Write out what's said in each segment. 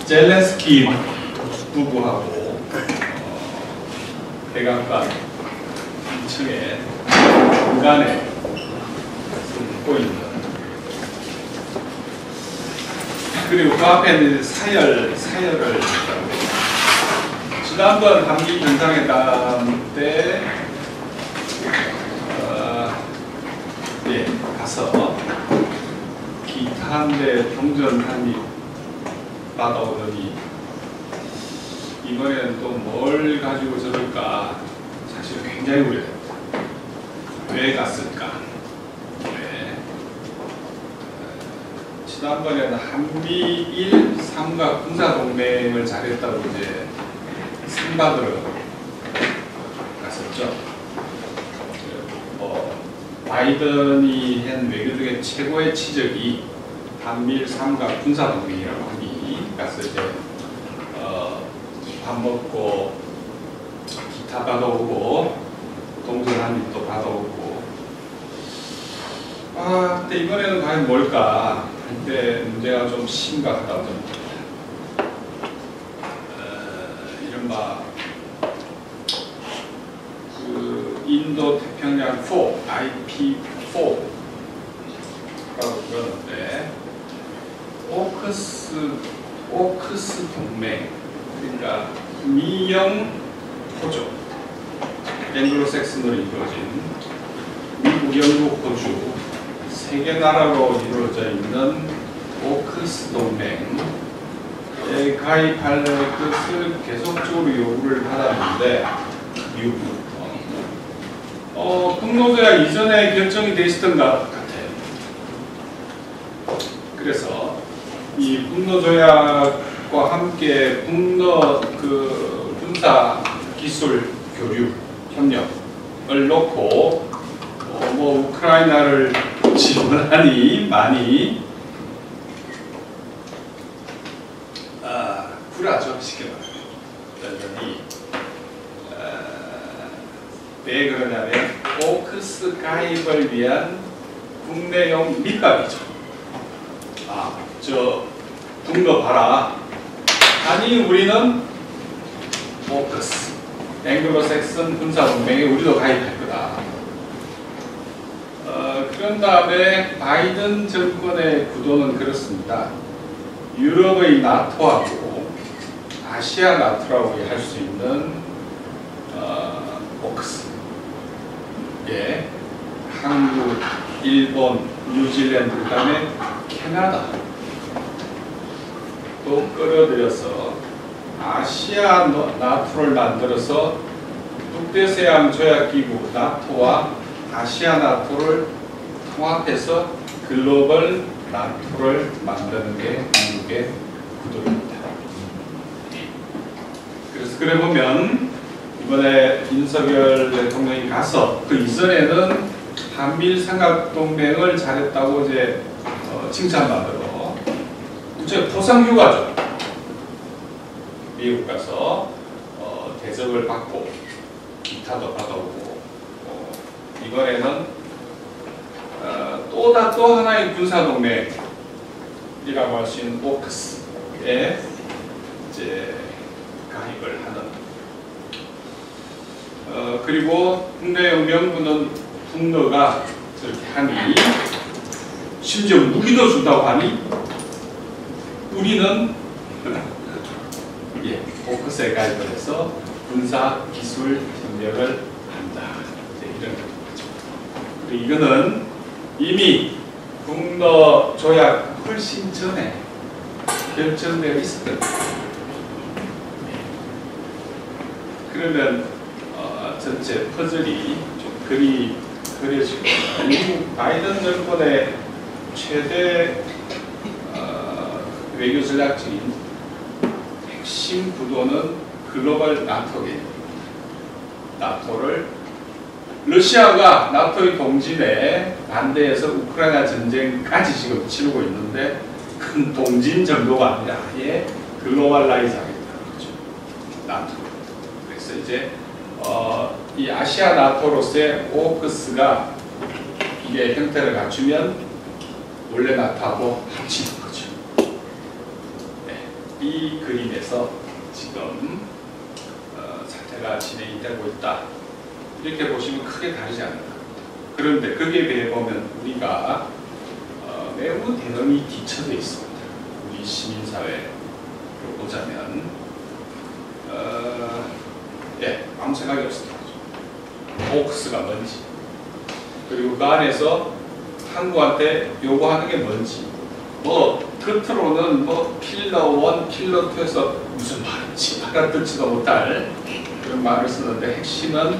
젤렌스키 부부하고 백악관 2층에 중간에 숨고 있는, 그리고 그 앞에는 사열을 지난번 한미 정상회담 때 가서 기타 한 대 동전 한입 받아오더니 이번에는 또 뭘 가지고 저럴까 사실 굉장히 우려됩니다. 왜 갔을까? 왜? 지난번에는 한미일 삼각 군사동맹을 잘했다고 이제 상 받으러 갔었죠. 바이든이 한 외교적인 최고의 치적이 한미일 삼각 군사동맹이라고 하니 가서 이제 밥 먹고 기타 받아오고 동전 한 입도 받아오고, 근데 이번에는 과연 뭘까? 근데 문제가 좀 심각하다고 봅니다. 이른바 인도 태평양 4, IP4라고 그러는데, 오크스 동맹, 그러니까 미영 호조, 앵글로색슨으로 이루어진 미국, 영국, 호주 세 개 나라로 이루어져 있는 오크스 동맹에 가입할 것을 계속적으로 요구를 받았는데, 미국부터 북노조약 이전에 결정이 돼 있었던 것 같아요. 그래서 이 북노조약과 함께 북노 군사 기술 교류 협력을 놓고 우크라이나를 지원하니 많이 굴하죠, 쉽게 말하면. 왜 그러냐면 오크스 가입을 위한 국내용 밑밥이죠. 저 북노 봐라. 아니 우리는 오크스 앵글로색슨 군사동맹에 우리도 가입할 거다. 그런 다음에 바이든 정권의 구도는 그렇습니다. 유럽의 나토하고 아시아 나토라고 할 수 있는 오크스, 한국, 일본, 뉴질랜드, 그 다음에 캐나다 또 끌어들여서 아시아 나토를 만들어서 북대서양 조약기구 나토와 아시아 나토를 통합해서 글로벌 나토를 만드는 게 한국의 구도입니다. 그래서 그래 보면 이번에 윤석열 대통령이 가서 그 이전에는 한미일 삼각동맹을 잘했다고 이제 칭찬받으러 구체 포상휴가죠. 미국 가서 대접을 받고 기타도 받아오고, 이번에는 또 하나의 군사동맹이라고 할 수 있는 오크스에 이제 가입을 하는. 그리고 국내의 명분은 북노가 저렇게 하니, 심지어 무기도 준다고 하니 우리는 오크스에 가입을 해서 군사 기술 협력을 한다. 이런 거죠. 이거는 이미 북노 조약 훨씬 전에 결정되어 있었던 거예요. 그러면 전체 퍼즐이 좀 그려지고, 미국 바이든 정권의 최대 외교 전략적인 핵심 구도는 글로벌 나토계입니다. 나토를 러시아가 나토의 동진에 반대해서 우크라이나 전쟁까지 지금 치르고 있는데, 큰 동진 정도가 아니라 아예 글로벌라이즈 하겠다. 그렇죠? 나토. 그래서 이제 이 아시아 나토로서의 오크스가 이게 형태를 갖추면 원래 나토하고 합치는 거죠. 이 그림에서 지금 사태가 진행이 되고 있다. 이렇게 보시면 크게 다르지 않을 겁니다. 그런데 거기에 비해 보면 우리가 매우 대응이 뒤쳐져 있습니다. 우리 시민사회로 보자면 아무 생각이 없습니다. 오크스가 뭔지, 그리고 그 안에서 한국한테 요구하는 게 뭔지, 뭐 겉으로는 뭐 필러 1, 필러 2에서 무슨 말인지 알아듣지도 못할 그런 말을 쓰는데 핵심은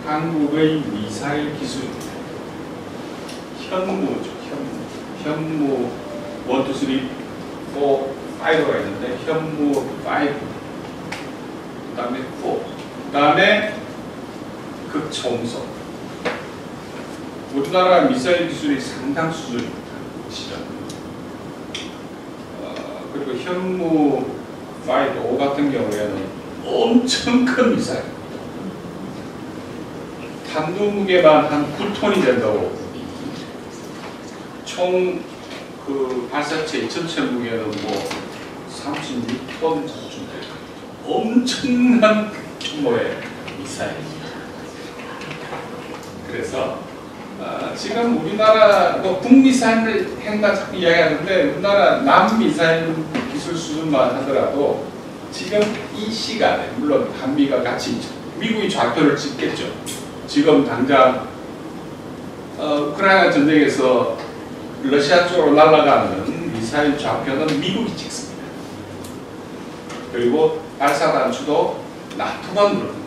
한국의 미사일 기술입니다. 현무죠. 현무 1, 2, 3, 4, 5가 있는데 현무 5, 그 다음에 4, 그 다음에 극초음속. 우리나라 미사일 기술이 상당 수준입니다. 시장. 그리고 현무 5 같은 경우에는 엄청 큰 미사일. 탄두 무게만 한 9톤이 된다고. 총 그 발사체 전체 무게는 뭐 36톤 정도 될 겁니다. 엄청난 규모의 미사일입니다. 그래서 지금 우리나라 뭐 북미사일 핵만 자꾸 이야기하는데 우리나라 남미사일 기술 수준만 하더라도 지금 이 시간에 물론 한미가 같이 미국이 좌표를 찍겠죠. 지금 당장 우크라이나 전쟁에서 러시아 쪽으로 날아가는 미사일 좌표는 미국이 찍습니다. 그리고 발사 단추도 나토가 누릅니다.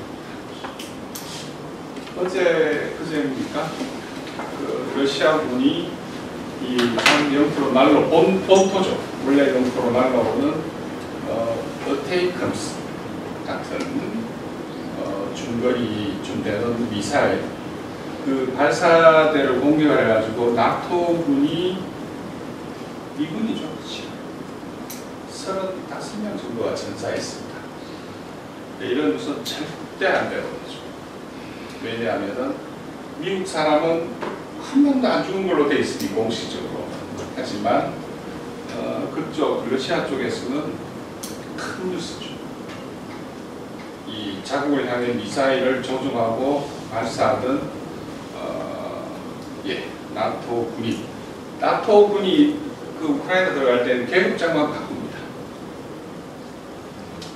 그제입니까? 그 러시아군이 한 영토로 날로 본토죠. 원래 영토로 날아오는 어테이크스 같은 중거리쯤 되는 미사일 그 발사대를 공격을 해가지고 나토군이 미군이죠. 35명 정도가 전사했습니다. 이런 것은 절대 안 되는 거죠. 왜냐하면 미국 사람은 한 명도 안 죽은 걸로 돼 있으니 공식적으로. 하지만 그쪽 러시아 쪽에서는 큰 뉴스죠. 이 자국을 향해 미사일을 조종하고 발사하던 나토군이 그 우크라이나 들어갈 때는 계급장만 바꿉니다.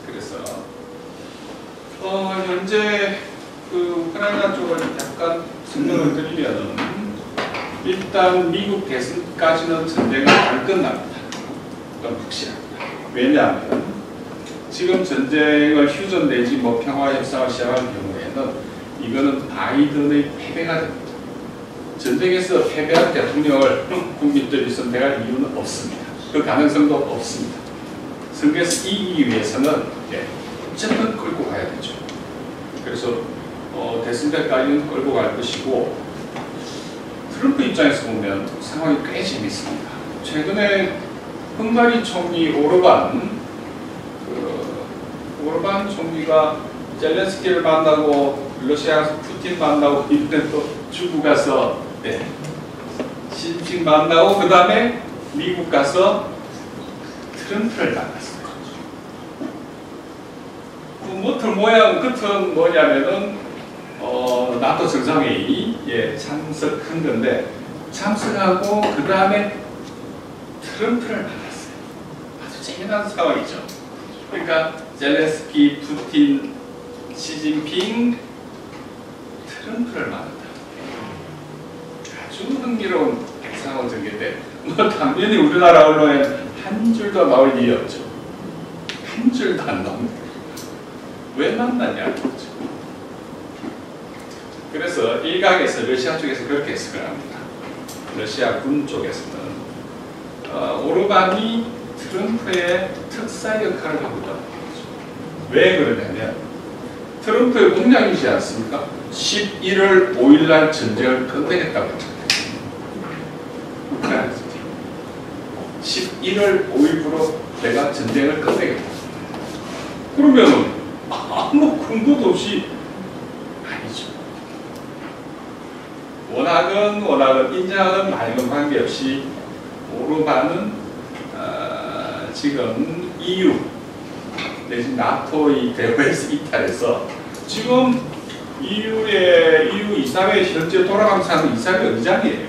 그래서 현재 그 우크라이나 쪽을 약간 설명을 드리면은 일단 미국 대선까지는 전쟁은 안 끝납니다. 그건 확실합니다. 왜냐하면 지금 전쟁을 휴전 내지 뭐 평화 협상을 시작할 경우에는 이거는 바이든의 패배가 됩니다. 전쟁에서 패배한 대통령을 국민들이 선택할 이유는 없습니다. 그 가능성도 없습니다. 선거에서 이기기 위해서는 어쨌든 끌고 가야 되죠. 그래서 대선 때까지는 끌고 갈 것이고 트럼프 입장에서 보면 상황이 꽤 재밌습니다. 최근에 헝가리 총리 오르반 총리가 젤렌스키를 만나고 러시아에서 푸틴 만나고 이번에 또 중국 가서 시진핑 만나고 그 다음에 미국 가서 트럼프를 만났어요. 그 모양 끝은 뭐냐면은 나토 정상회의에 참석한 건데 참석하고 그 다음에 트럼프를 만났어요. 아주 재미난 상황이죠. 그러니까 젤렌스키, 푸틴, 시진핑, 트럼프를 만났다. 아주 흥미로운 상황 전개돼. 당연히 우리나라 언론에 한 줄도 나올 일이 없죠. 한 줄도 안 나옵니다. 왜 만났냐는 거죠. 그래서 일각에서 러시아 쪽에서 그렇게 해석을 합니다. 러시아 군 쪽에서는 오르반이 트럼프의 특사 역할을 하고 있다는 거죠. 왜 그러냐면 트럼프의 공약이지 않습니까? 11월 5일날 전쟁을 끝내겠다고 했잖아요. 우크라이나 전쟁. 11월 5일부로 내가 전쟁을 끝내겠다. 그러면 아무 근거도 없이 아니죠. 원하건 인정하건 말건 관계없이 오르반은 지금 EU 내지 나토의 대회에서 이탈해서 지금 EU 이사회 현재 돌아가면서 하는 이사회 의장이에요.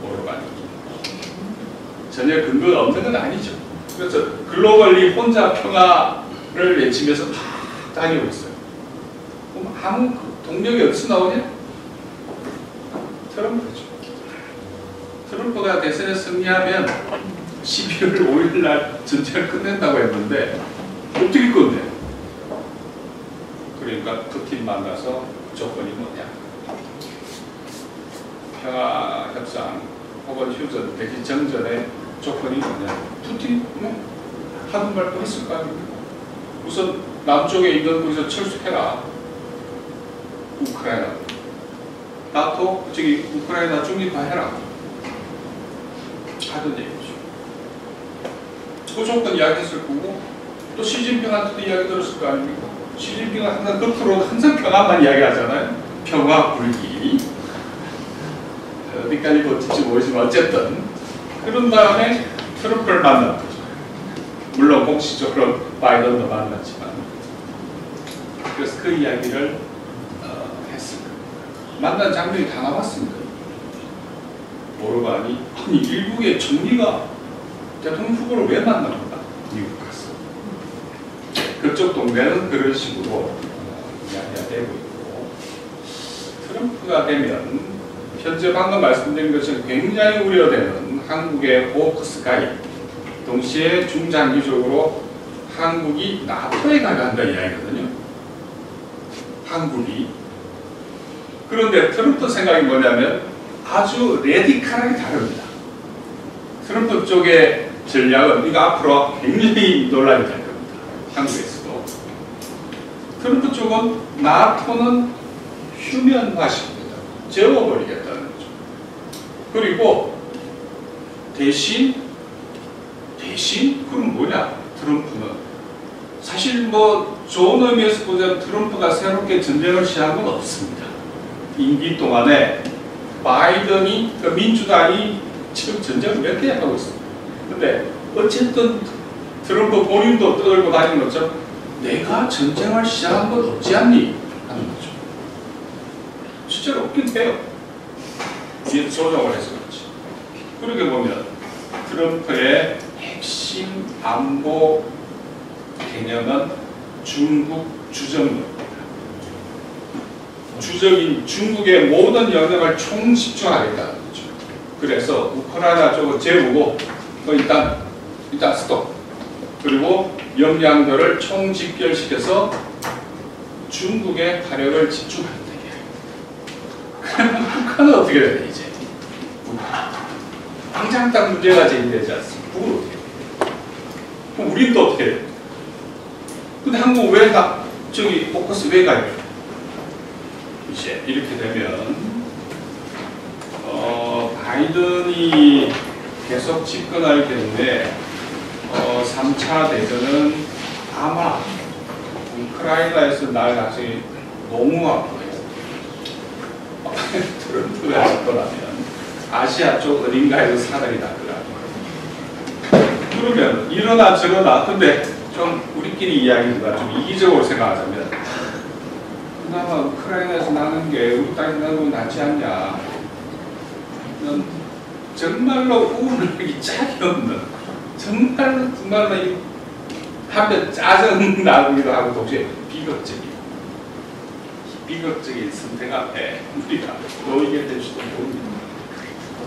오르반이. 전혀 근거가 없는 건 아니죠. 그래서 글로벌리 혼자 평화를 외치면서 막 다니고 있어요. 그럼 아무 동력이 어디서 나오냐? 트럼프죠. 트럼프가 대선에 승리하면 12월 5일 날 전쟁을 끝낸다고 했는데 어떻게 끝내? 그러니까 푸틴 만나서 조건이 뭐냐? 평화 협상 혹은 휴전 대기 정전의 조건이 뭐냐? 푸틴 하는 말도 했을 거 아닙니까? 우선 남쪽에 있는 곳에서 철수해라. 우크라이나. 나토 저기 우크라이나 중립화해라. 하던 얘기죠. 그 조건 이야기했을 거고 또 시진핑한테도 이야기 들었을 거 아닙니까? 시진핑은 항상 겉으로 항상 평화만 이야기하잖아요. 평화 불기. 어디까지 버틸지 모르지만 어쨌든 그런 다음에 트럼프를 만난 거죠. 물론 공식적으로 바이든도 만났지만 그래서 그 이야기를 했습니다. 만난 장면이 다 나왔습니다. 오르반이 아니 일국의 총리가 대통령 후보를 왜 만납니까? 미국 가서 그쪽 동네는 그런 식으로 이야기가 되고 있고 트럼프가 되면 현재 방금 말씀드린 것처럼 굉장히 우려되는 한국의 호크스카이 동시에 중장기적으로 한국이 나토에 가야 한다는 이야기거든요. 한국이. 그런데 트럼프 생각이 뭐냐면 아주 레디칼하게 다릅니다. 트럼프 쪽의 전략은 이거 앞으로 굉장히 논란이 될 겁니다. 한국에서도. 트럼프 쪽은 나토는 휴면화시킵니다. 재워버리겠다는 거죠. 그리고 대신 그럼 뭐냐? 트럼프는 사실 뭐 좋은 의미에서 보자면 트럼프가 새롭게 전쟁을 시작한 건 없습니다. 임기 동안에 바이든이 민주당이 지금 전쟁을 몇 개 하고 있습니다. 근데 어쨌든 트럼프 본인도 떠들고 다니는 것처럼 내가 전쟁을 시작한 건 없지 않니? 하는 거죠. 실제로 없긴 해요. 뒤에 조정을 해서 그렇지. 그렇게 보면 트럼프의 핵심 안보 개념은 중국 주정론입니다. 주적인 중국의 모든 영역을 총집중하겠다는 거죠. 그래서 우크라이나 쪽을 재우고 일단 스톱. 그리고 역량들을 총집결시켜서 중국의 화력을 집중하는 얘기예요. 그러면 북한은 어떻게 되냐 이제? 당장 딱 문제가 제기되지 않습니까? 북은 어떻게 돼요? 그럼 우리는 또 어떻게 돼요? 근데 한국은 왜 저기 포커스 왜 가요? 이제 이렇게 되면 바이든이 계속 집권할 때문에 3차 대전은 아마 우크라이나에서 날 가능성이 너무한 거예요. 트럼프가 집권하면 아시아 쪽 어딘가에서 사달이 날 거라고. 그러면 이러나 저러나 근데 좀 우리끼리 이야기보다 좀 이기적으로 생각하자면 그나마 우크라이나에서 나는 게 우리 땅에서 나는 건 낫지 않냐. 정말로 우울하기 짝이 없는 정말로 한편 짜증나기도 하고 동시에 비극적인 선택 앞에 우리가 놓이게 될 수도 모릅니다.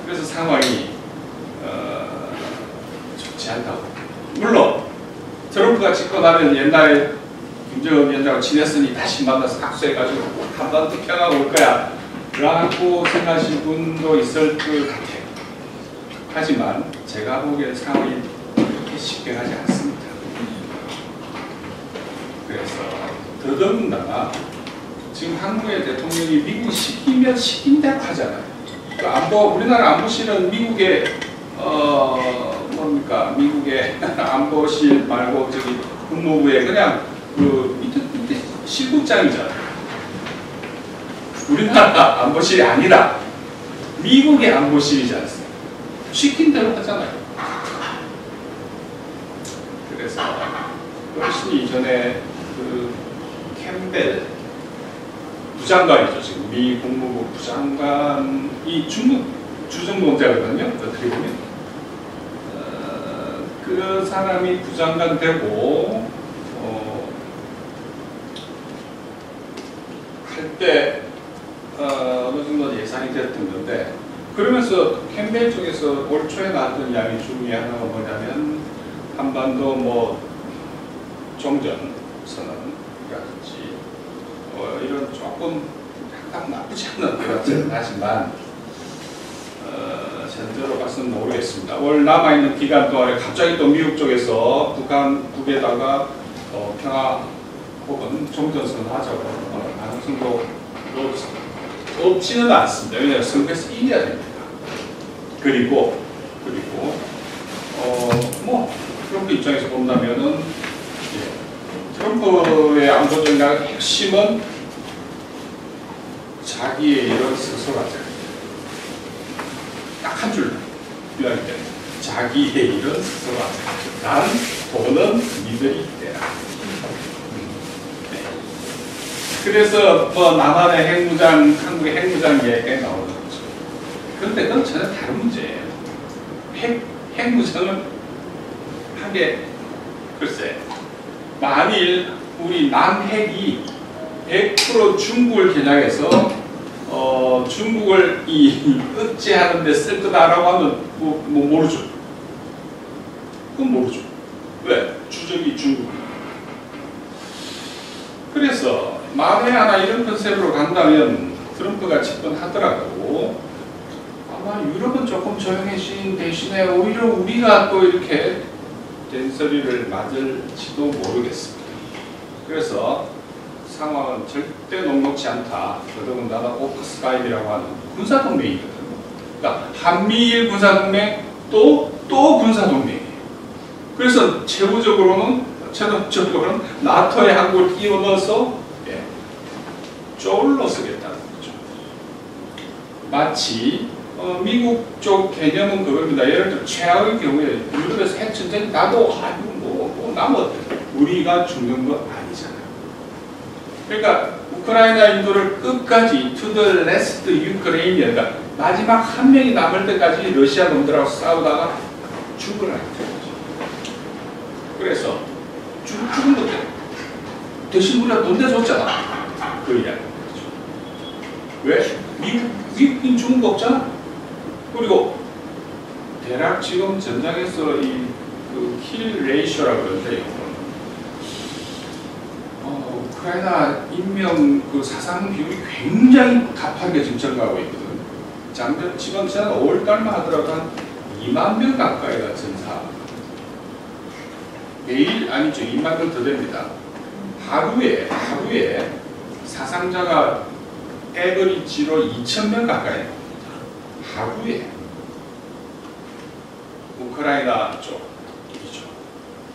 그래서 상황이 좋지 않다고. 물론 트럼프가 집권하면 옛날에 김정은 위원장하고 지냈으니 다시 만나서 악수해가지고 한반도 평화가 올 거야 라고 생각하신 분도 있을 것 같아요. 하지만 제가 보기엔 상황이 그렇게 쉽게 가지 않습니다. 그래서 더더군다나 지금 한국의 대통령이 미국이 시키면 시킨 대로 하잖아요. 그 우리나라 안보실은 미국의 미국의 안보실 말고 저기 국무부에 그냥 그 밑에 실국장이잖아요. 우리나라 안보실이 아니라 미국의 안보실이지 않습니까? 시킨 대로 하잖아요. 그래서 훨씬 이전에 그 캠벨 부장관이죠. 지금 미 국무부 부장관이 중국 주정동자거든요. 어떻게 보면 그 사람이 부장관 되고 할 때 어느 정도 예상이 됐던 건데, 그러면서 캠벨 쪽에서 올 초에 나왔던 이야기 중에 하나가 뭐냐면 한반도 뭐 종전 선언이라든지 이런 조금 약간 나쁘지 않은 것 같긴 하지만 현재로 봐서는 모르겠습니다. 올 남아있는 기간 동안에 갑자기 또 미국 쪽에서 북에다가 평화 혹은 종전선언 하자고 가능성도 없지는 않습니다. 왜냐하면 선거에서 이겨야 됩니다. 그리고 뭐 트럼프 입장에서 본다면은 트럼프의 안보 전략의 핵심은 자기의 일은 스스로 하자. 딱 한 줄 이야기 때문에 자기의 일은 스스로 하자. 난 돈은 니들이 내라. 그래서 뭐 남한의 핵무장, 한국의 핵무장 이야기가 나오는 거죠. 그런데 그건 전혀 다른 문제예요. 핵무장은 하게 글쎄, 만일 우리 남핵이 100% 중국을 겨냥해서 중국을 억제하는 데 쓸 거다라고 하면 뭐 모르죠. 그건 모르죠. 왜? 주적이 중국이에요. 그래서 만에 하나 이런 컨셉으로 간다면 트럼프가 집권하더라도 아마 유럽은 조금 조용해진 대신에 오히려 우리가 또 이렇게 된소리를 맞을지도 모르겠습니다. 그래서 상황은 절대 녹록지 않다. 더더군다나 오커스 가입이라고 하는 군사동맹이거든요. 그러니까 한미일 군사동맹 또 군사동맹이에요. 그래서 최후적으로는 나토에 한국을 끼워 넣어서 쪼을러 쓰겠다는 거죠. 마치 미국 쪽 개념은 그겁니다. 예를 들어 최악의 경우에 유럽에서 핵전쟁 나도 나면 우리가 죽는 거 아니잖아요. 그러니까 우크라이나 인도를 끝까지 to the last Ukrainian, 그러니까 마지막 한 명이 남을 때까지 러시아 놈들하고 싸우다가 죽으라는 거죠. 그래서 죽은 것 대신 우리가 돈 내줬잖아. 그 이야기. 왜? 미국인 죽은 거 없잖아. 그리고 대략 지금 전장에서 킬 레이쇼라고 그러는데 우크라이나 인명 사상 비율이 굉장히 가파르게 지금 증가하고 있거든. 지난 5월달만 하더라도 한 2만 명 가까이가 전사. 매일 아니죠. 2만 명 더 됩니다. 하루에 사상자가 에버리지로 2,000명 가까이 나옵니다. 하루에. 우크라이나 쪽이죠.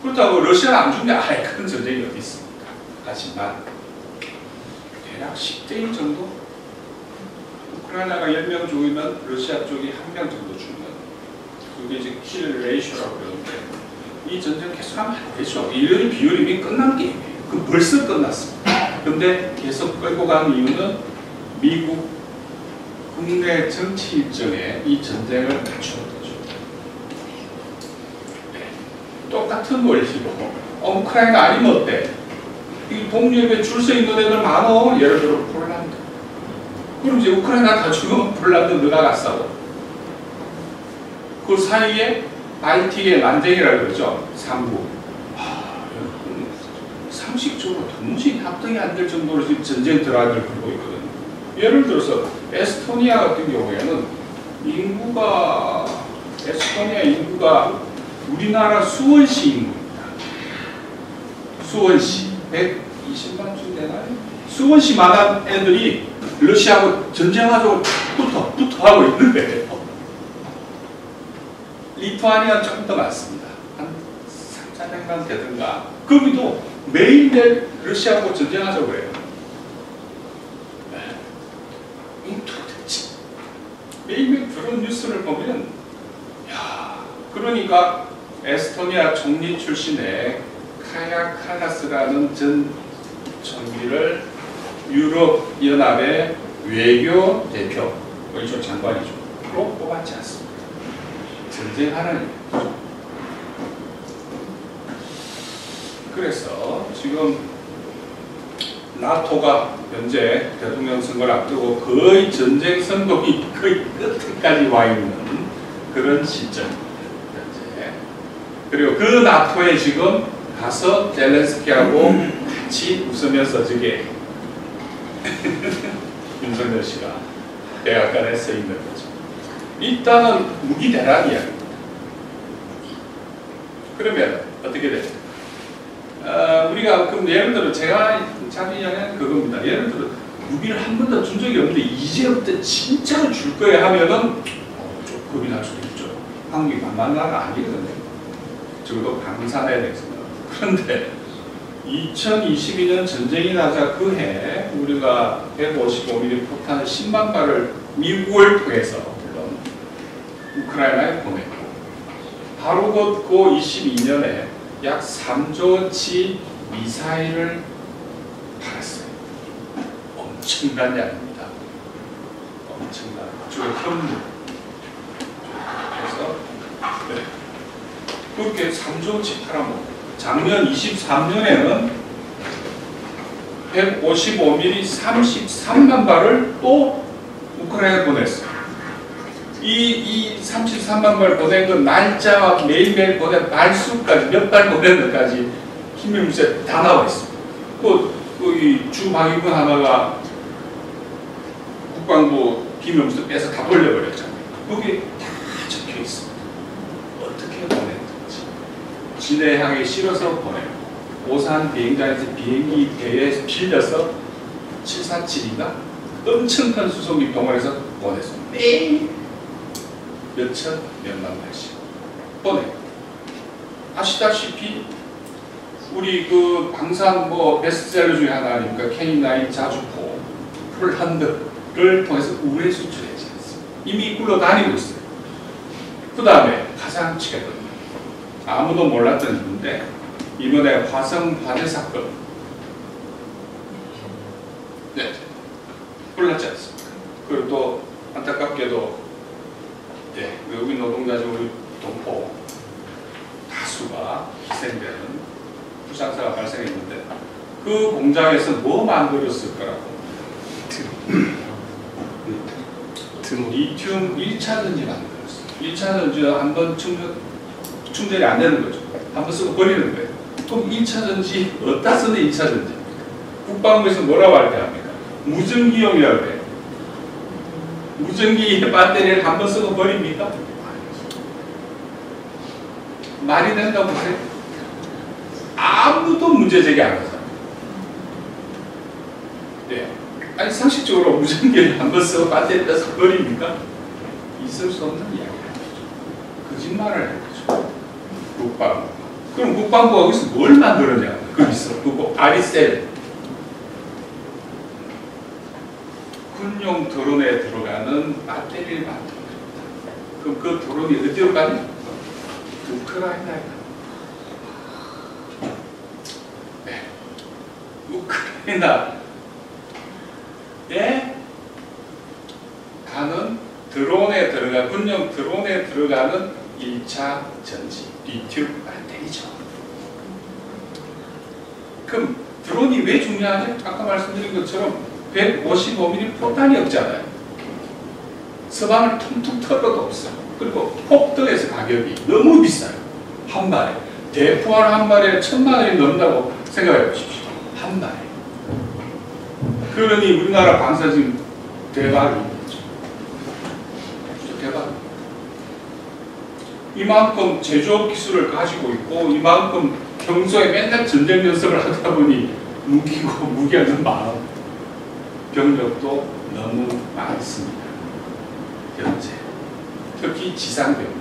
그렇다고 러시아는 안 죽냐? 아예 큰 전쟁이 어디 있습니까? 하지만 대략 10대 1 정도? 우크라이나가 10명 죽으면 러시아 쪽이 1명 정도 죽는, 그게 이제 킬 레이쇼라고 그러는데, 이 전쟁 계속하면 안 되죠. 이런 비율이 이미 끝난 게임이에요. 그 벌써 끝났습니다. 근데 계속 끌고 가는 이유는 미국 국내 정치 일정에 이 전쟁을 갖추는 거죠. 똑같은 원리로 우크라이나 아니면 어때? 이 동유럽에 줄 서 있는 애들 많어. 예를 들어 폴란드. 그럼 이제 우크라이나 다 죽으면 폴란드 너가 갔어. 그 사이에 발틱의 난쟁이라고 그러죠. 3국. 상식적으로 도무지 합당이 안 될 정도로 지금 전쟁 드라이브를 걸고 있거든요. 예를 들어서 에스토니아 같은 경우에는 에스토니아 인구가 우리나라 수원시 인구입니다. 수원시 120만쯤 되나요? 수원시만한 애들이 러시아하고 전쟁하자고 붙어하고 있는데 리투아니아는 조금 더 많습니다. 한 3,400만 되든가. 거기도 매일매일 러시아하고 전쟁하자고 해요. 도대체 매일매일 그런 뉴스를 보면, 그러니까 에스토니아 총리 출신의 카야 칼라스라는 전 총리를 유럽 연합의 외교 대표, 이쪽 장관이죠. 로 뽑았지 않습니다. 전쟁하는 일이죠. 그래서 지금 나토가 현재 대통령 선거를 앞두고 거의 전쟁 선동이 거의 끝까지 와 있는 그런 시점입니다. 현재. 그리고 그 나토에 지금 가서 젤렌스키하고 같이 웃으면서 저게 윤석열 씨가 백악관에 서 있는 거죠. 일단은 무기 대란 이야기입니다. 그러면 어떻게 되죠? 우리가 그럼 예를 들어 제가 자주 이야기하는 그겁니다. 예를 들어 무기를 한 번도 준 적이 없는데 이제부터 진짜로 줄 거야 하면은 좀 겁이 날 수도 있죠. 한국이 만만한 아니거든요. 적어도 방산해야 되겠습니다. 그런데 2022년 전쟁이 나자 그 해 우리가 155mm 포탄 10만 발을 미국을 통해서 물론 우크라이나에 보냈고 바로 그 22년에 약 3조치 미사일을 팔았어요. 엄청난 양입니다. 엄청난 주 현무. 그래서 네. 그렇게 3조치 팔아먹고 작년 23년에는 155mm 33만 발을 또 우크라이나에 보냈어요. 이 33만 발 보낸 건 날짜와 매일매일 보낸 발수까지 몇 발 보낸 것까지 김명수에 다 나와 있습니다. 이 주방위군 하나가 국방부 김명수 빼서 다 돌려버렸잖아요. 거기에 다 적혀 있습니다. 어떻게 보냈는지. 진해 향에 실어서 보내고 오산 비행장에서 비행기 대회에서 빌려서 747인가 엄청 큰 수송기 동원해서 보냈습니다. 매일 몇천 몇만 발씩 보내고 아시다시피 우리 그 방산 뭐 베스트셀러 중에 하나 아닙니까? K9 자주포 폴란드를 통해서 우회 수출했지 않습니까? 이미 굴러다니고 있어요. 그 다음에 가장 최근 아무도 몰랐던 일인데 이번에 화성 화재 사건 네 몰랐지 않습니까? 그리고 또 안타깝게도 네, 외국인 노동자죠. 우리 동포 다수가 희생되는 부상사가 발생했는데 그 공장에서 뭐 만들었을 거라고? 리튬 1차 전지 만들었어요. 1차 전지 한번 충전이 안 되는 거죠. 한번 쓰고 버리는 거예요. 그럼 1차 전지 어디다 쓰는 2차 전지? 국방부에서 뭐라고 할 때 합니까? 무전기용이라고 해요. 무전기 배터리를 한번 쓰고 버립니까? 말이 된다고 보세요? 아무도 문제 제기 안 하잖아요. 네. 아니 상식적으로 무전기를 한번 쓰고 배터리 빼서 버립니까? 있을 수 없는 이야기예요. 거짓말을 하는 거죠. 국방부. 그럼 국방부가 거기서 뭘 만들었냐? 거기서 그거 아리셀. 군용 드론에 들어가는 배터리를 만듭니다. 그럼 그 드론이 어디로 가니? 우크라이나에 갑니다. 네. 우크라이나에 가는 드론에 들어가 군용 드론에 들어가는 1차 전지 리튬 배터리죠. 그럼 드론이 왜 중요하지? 아까 말씀드린 것처럼 155mm 포탄이 없잖아요. 서방을 퉁퉁 털어도 없어요. 그리고 폭등해서 가격이 너무 비싸요. 한 발에. 대포알 한 발에 1,000만 원이 넘는다고 생각해 보십시오. 한 발에. 그러니 우리나라 방사 지금 대박이죠. 대박. 이만큼 제조업 기술을 가지고 있고 이만큼 평소에 맨날 전쟁 연습을 하다 보니 무기가 너무 많아. 병력도 너무 많습니다. 현재 특히 지상병력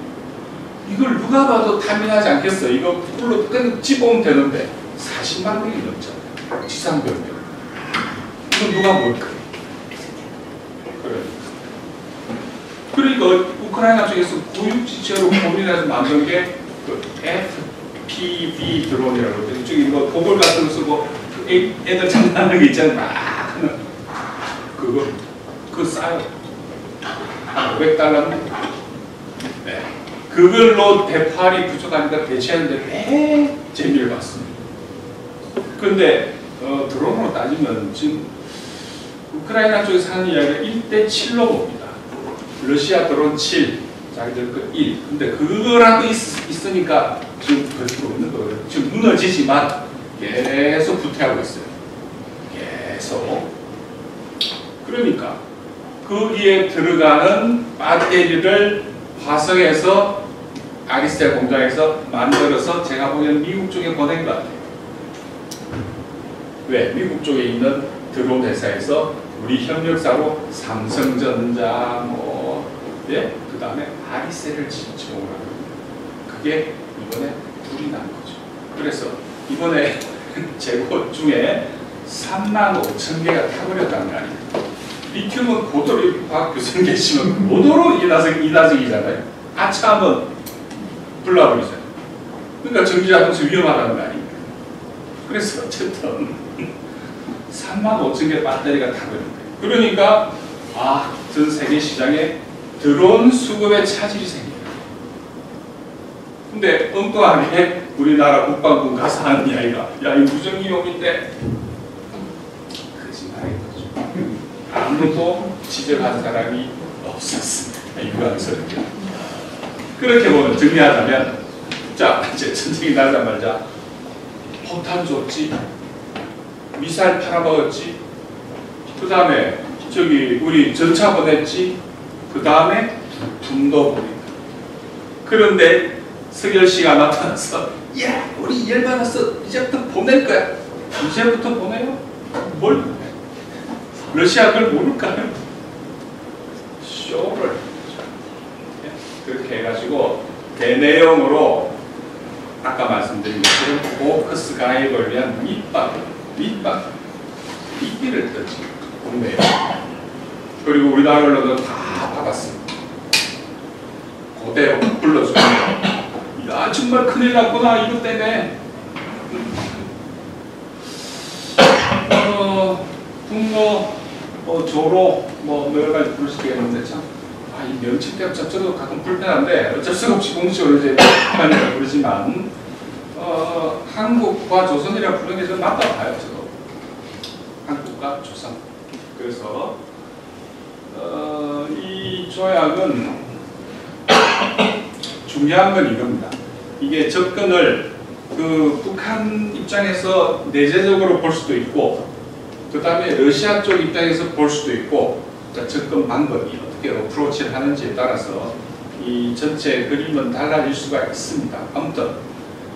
이걸 누가 봐도 탐민하지 않겠어요. 이거 풀로 그냥 집어오면 되는데 40만 명이 넘잖아요. 지상병력 이거 누가 뭘까? 그러니까 우크라이나 쪽에서 고육지체로 고민해서 만든 게 그 FP FPV 드론이라고 그러죠. 저기 뭐 도볼 같은 거 쓰고 애들 장난하는 거 있잖아요. 막 하는 그거 싸요. 한 500달러인데. 네. 그걸로 대팔이 부족하니까 대체하는데 왜 재미를 봤습니다. 그런데 드론으로 따지면 지금 우크라이나 쪽에서 하는 이야기가 1대7로 봅니다. 러시아 드론 7, 자기들 그 1. 근데 그거라도 있으니까 지금 버티고 있는 거예요. 지금 무너지지만 계속 후퇴하고 있어요. 계속. 그러니까 거기에 들어가는 배터리를 화성에서 아리스텔 공장에서 만들어서 제가 보기에는 미국 쪽에 보낸 것 같아요. 왜? 미국 쪽에 있는 드론 회사에서 우리 협력사로 삼성전자 예? 그 다음에 아리셀을 지정을 하는 거예요. 그게 이번에 불이 난 거죠. 그래서 이번에 재고 중에 35,000개가 타버렸다는 거 아니에요. 리튬은 고도로 과학 교수님 계시면 고도로 이다적이잖아요. 아차하면 불나버리잖아요. 그러니까 전기자동차 위험하다는 거 아닙니까? 그래서 어쨌든 35,000개 배터리가 타버린 거예요. 그러니까 전 세계 시장에 드론 수급의 차질이 생겨요. 근데 엉뚱하게 우리나라 국방부 가서 하는 이야기가 야, 이 무전기용인데 거짓말인 거죠. 아무도 지적한 사람이 없었습니다. 유감스럽게. 그렇게 보면 정리하자면 자, 이제 전쟁이 나자마자 포탄 줬지, 미사일 팔아먹었지, 그 다음에 저기 우리 전차 보냈지, 그 다음에 분도 보냈다. 그런데 서결 씨가 나타나서 야, 우리 열받아서 이제부터 보낼 거야. 이제부터 보내요? 뭘 보내? 러시아 그걸 모를까요? 쇼를 그렇게 해가지고 대내용으로 아까 말씀드린 것처럼 포커스 가입을 위한 밑밥을 이끼를 떴지 국내에. 그리고 우리나라 언론은 다 받았습니다. 그대로 불러주고 야, 정말 큰일 났구나 이것 때문에. 분노, 조로 여러 가지 부를 수 있겠는데 참 이 명칭 때문에 저도 가끔 불편한데 어쩔 수 없이 공식으로 이제 부르지만 한국과 조선이라고 부르는 게 좀 맞다 봐요. 저도 한국과 조선. 그래서 이 조약은 중요한 건 이겁니다. 이게 접근을 북한 입장에서 내재적으로 볼 수도 있고, 그 다음에 러시아 쪽 입장에서 볼 수도 있고, 접근 방법이 어떻게 어프로치를 하는지에 따라서 이 전체 그림은 달라질 수가 있습니다. 아무튼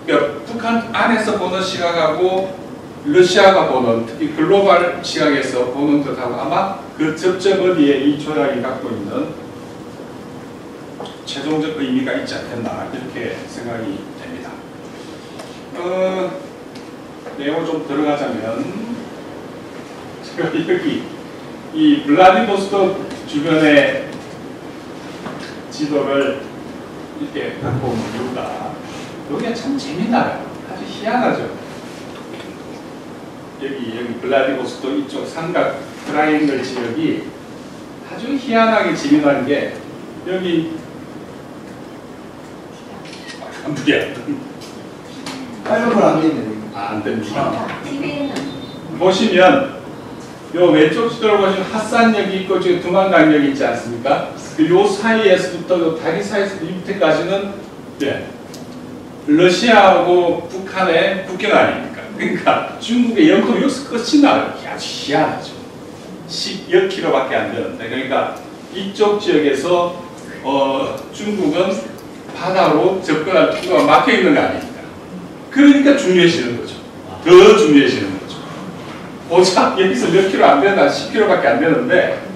그러니까 북한 안에서 보는 시각하고 러시아가 보는, 특히 글로벌 시각에서 보는 것하고 아마 그 접점 어디에 이 조약이 갖고 있는 최종적 의미가 있지 않겠나 이렇게 생각이 됩니다. 내용을 좀 들어가자면 제가 여기 이 블라디보스토크 주변의 지도를 이렇게 갖고 온 이유가 여기가 참 재미나요. 아주 희한하죠. 여기 블라디보스토크 이쪽 삼각 트라이앵글 지역이 아주 희한하게 재미난 게 여기 무게 빨간불 안 되네. 안 됩니다. 보시면 요 왼쪽 지도를 보시면 핫산역이 있고 지금 두만강역이 있지 않습니까? 요 사이에서부터 요 다리 사이에서 밑에까지는 러시아하고 북한의 국경 아닙니까? 그러니까 중국의 영토 여기서 끝이 나요. 아주 희한하죠. 10km밖에 안 되는데, 그러니까 이쪽 지역에서 중국은 바다로 접근할 통로가 막혀 있는 거 아닙니까? 그러니까 중요해지는 거죠. 더 중요해지는 거죠. 보자, 여기서 몇 킬로 안 되나 10km밖에 안 되는데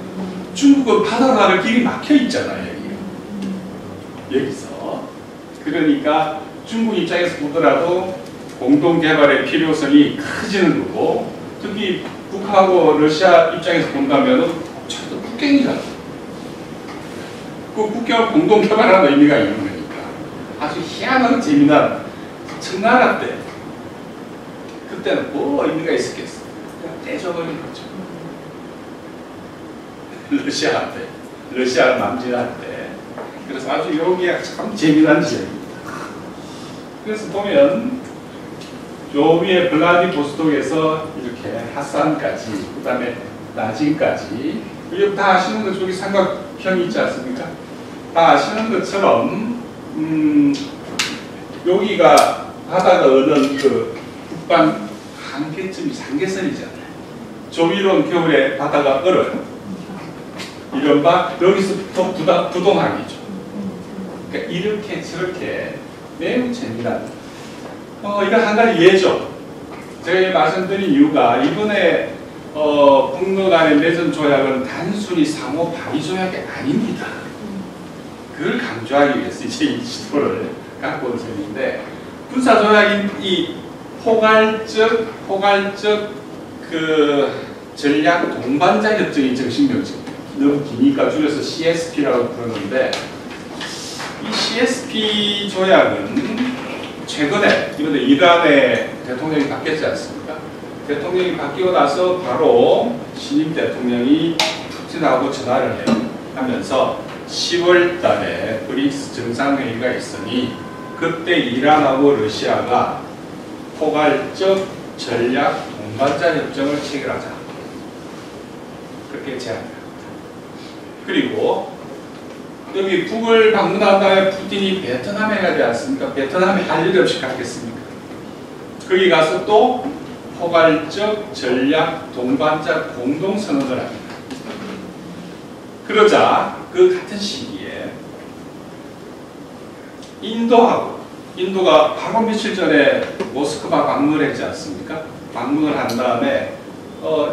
중국은 바다로 나갈 길이 막혀 있잖아요. 여기서. 그러니까 중국 입장에서 보더라도 공동 개발의 필요성이 커지는 거고, 특히 북한하고 러시아 입장에서 본다면은 저도 국경이잖아요. 그 국경을 공동 개발하는 의미가 있는 거니까 아주 희한하고 재미난 청나라 때 그때는 뭐 의미가 있었겠어. 그냥 떼줘버린 거죠. 러시아한테, 러시아 남진한테. 그래서 아주 여기가 참 재미난 지역입니다. 그래서 보면 요 위에 블라디보스톡에서 이렇게 하산까지, 그 다음에 나진까지, 이거 다 아시는 것, 저기 삼각형이 있지 않습니까? 다 아시는 것처럼 여기가 바다가 어는 그 북방 한계점이 상계선이잖아요. 조미로운 겨울에 바다가 얼어요. 이른바 여기서부터 부동항이죠. 그러니까 이렇게 저렇게 매우 재미난 이거 한 가지 예죠. 제가 말씀드린 이유가 이번에 북러 간의 맺은 조약은 단순히 상호 방위 조약이 아닙니다. 그걸 강조하기 위해서 이제 이 지도를 갖고 온 셈인데, 군사 조약인 이 포괄적 그 전략 동반자 협정이 정신명칭. 너무 기니까 줄여서 CSP라고 부르는데, 이 CSP 조약은 최근에 이번에 이란의 대통령이 바뀌었지 않습니까? 대통령이 바뀌고 나서 바로 신임 대통령이 푸틴하고 전화를 하면서 10월 달에 브릭스 정상회의가 있으니 그때 이란하고 러시아가 포괄적 전략 동반자 협정을 체결하자. 그렇게 제안합니다. 그리고 여기 북을 방문한 다음에 푸틴이 베트남에 가지 않습니까? 베트남에 할 일 없이 갔겠습니까? 거기 가서 또 포괄적 전략 동반자 공동선언을 합니다. 그러자 그 같은 시기에 인도가 바로 며칠 전에 모스크바 방문을 했지 않습니까? 방문을 한 다음에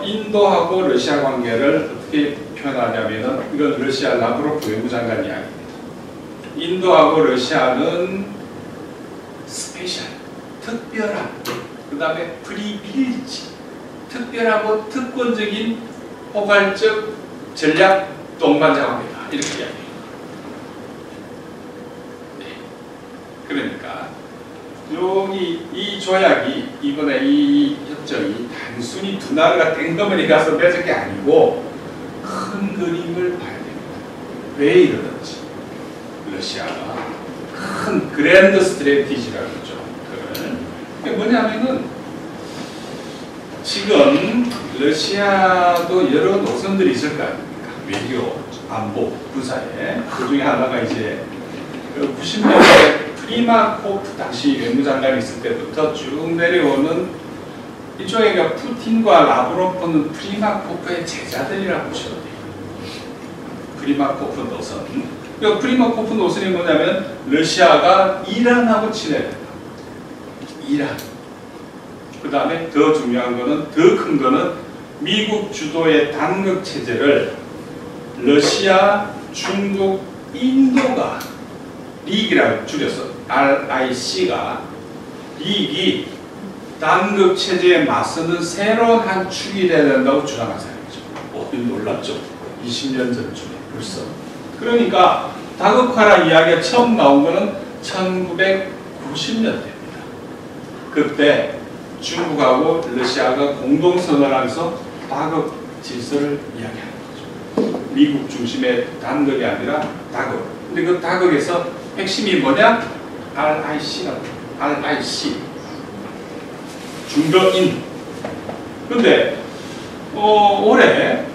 인도하고 러시아 관계를 어떻게 표현하냐면은 이건 러시아 라브로프 외무장관 이야기입니다. 인도하고 러시아는 스페셜, 특별한, 그 다음에 프리빌리지, 특별하고 특권적인 포괄적 전략 동반자 관계다. 이렇게 이야기해요. 네. 그러니까 여기 이 조약이 이번에 이 협정이 단순히 두 나라가 땡거머리 가서 맺은 게 아니고 큰 그림을 봐야 됩니다. 왜 이러는지. 러시아가 큰 그랜드 스트래티지라고 그러죠. 그게 뭐냐면은 지금 러시아도 여러 노선들이 있을 거 아닙니까? 외교, 안보, 군사에. 그 중에 하나가 이제 90년대 프리마코프 당시 외무장관이 있을 때부터 쭉 내려오는 이쪽에 푸틴과 라브로프는 프리마코프의 제자들이라고 보셔도 돼요. 프리마코프 노선. 그 프리마코프 노선이 뭐냐면 러시아가 이란하고 친해요. 이란. 그 다음에 더 중요한 거는, 더 큰 거는 미국 주도의 단극 체제를 러시아, 중국, 인도가 리그라고 줄여서 RIC가 리그이 단극 체제에 맞서는 새로운 한 축이 되어야 된다고 주장한 사람이죠. 놀랍죠. 20년 전쯤에 벌써. 그러니까 다극화라는 이야기가 처음 나온 거는 1990년대입니다. 그때 중국하고 러시아가 공동선언하면서 다극 질서를 이야기하는 거죠. 미국 중심의 단극이 아니라 다극. 근데 그 다극에서 핵심이 뭐냐? RIC라고. RIC. 중더인. 근데 올해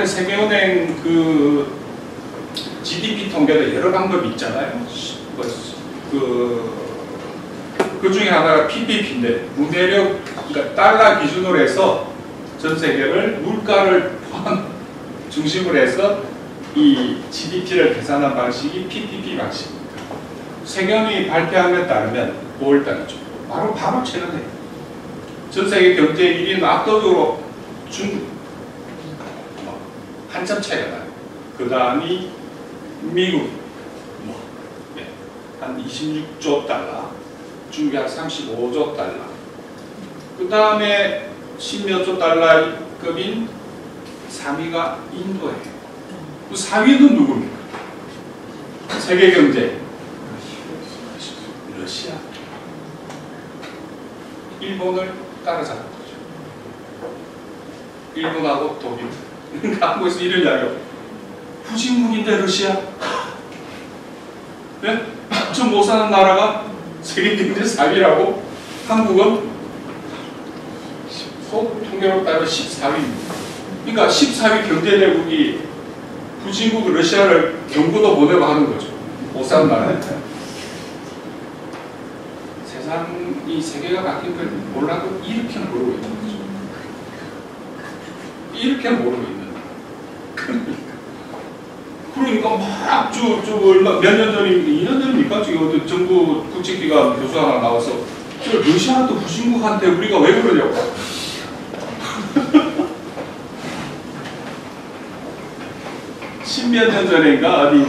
세계은행 그 GDP 통계도 여러 방법이 있잖아요. 그 중에 하나가 PPP인데 무대력, 그러니까 달러 기준으로 해서 전 세계를 물가를 중심으로 해서 이 GDP를 계산한 방식이 PPP 방식입니다. 세계은행이 발표한 것에 따르면 5월달이죠. 바로 최근에 전 세계 경제 1위는 압도적으로 중국, 한참 차이가 나요. 그 다음이 미국, 한 26조 달러, 중국이 한 35조 달러, 그 다음에 10몇 조 달러급인 3위가 인도예요. 4위는 누굽니까? 세계 경제 러시아. 일본을 따라잡은 거죠. 일본하고 독일. 그러니까 한국에서 이런 이야기요. 후진국인데 러시아? 네? 저 못 사는 나라가 세계 경제 4위라고? 한국은 통계로 따르면 14위입니다. 그러니까 14위 경제대국이 후진국 러시아를 경고도 보내고 하는 거죠. 못 사는 나라. 세상이 세계가 바뀐 걸 몰라도 이렇게 모르고 있는 거죠. 이렇게 모르고 있는 거예요. 그러니까 막 몇 년 전입니까? 2년 전입니까? 지금 어떤 정부 국책기관 교수 하나 나와서 저 러시아도 후진국한테 우리가 왜 그러냐고. 십몇 년 전인가 어디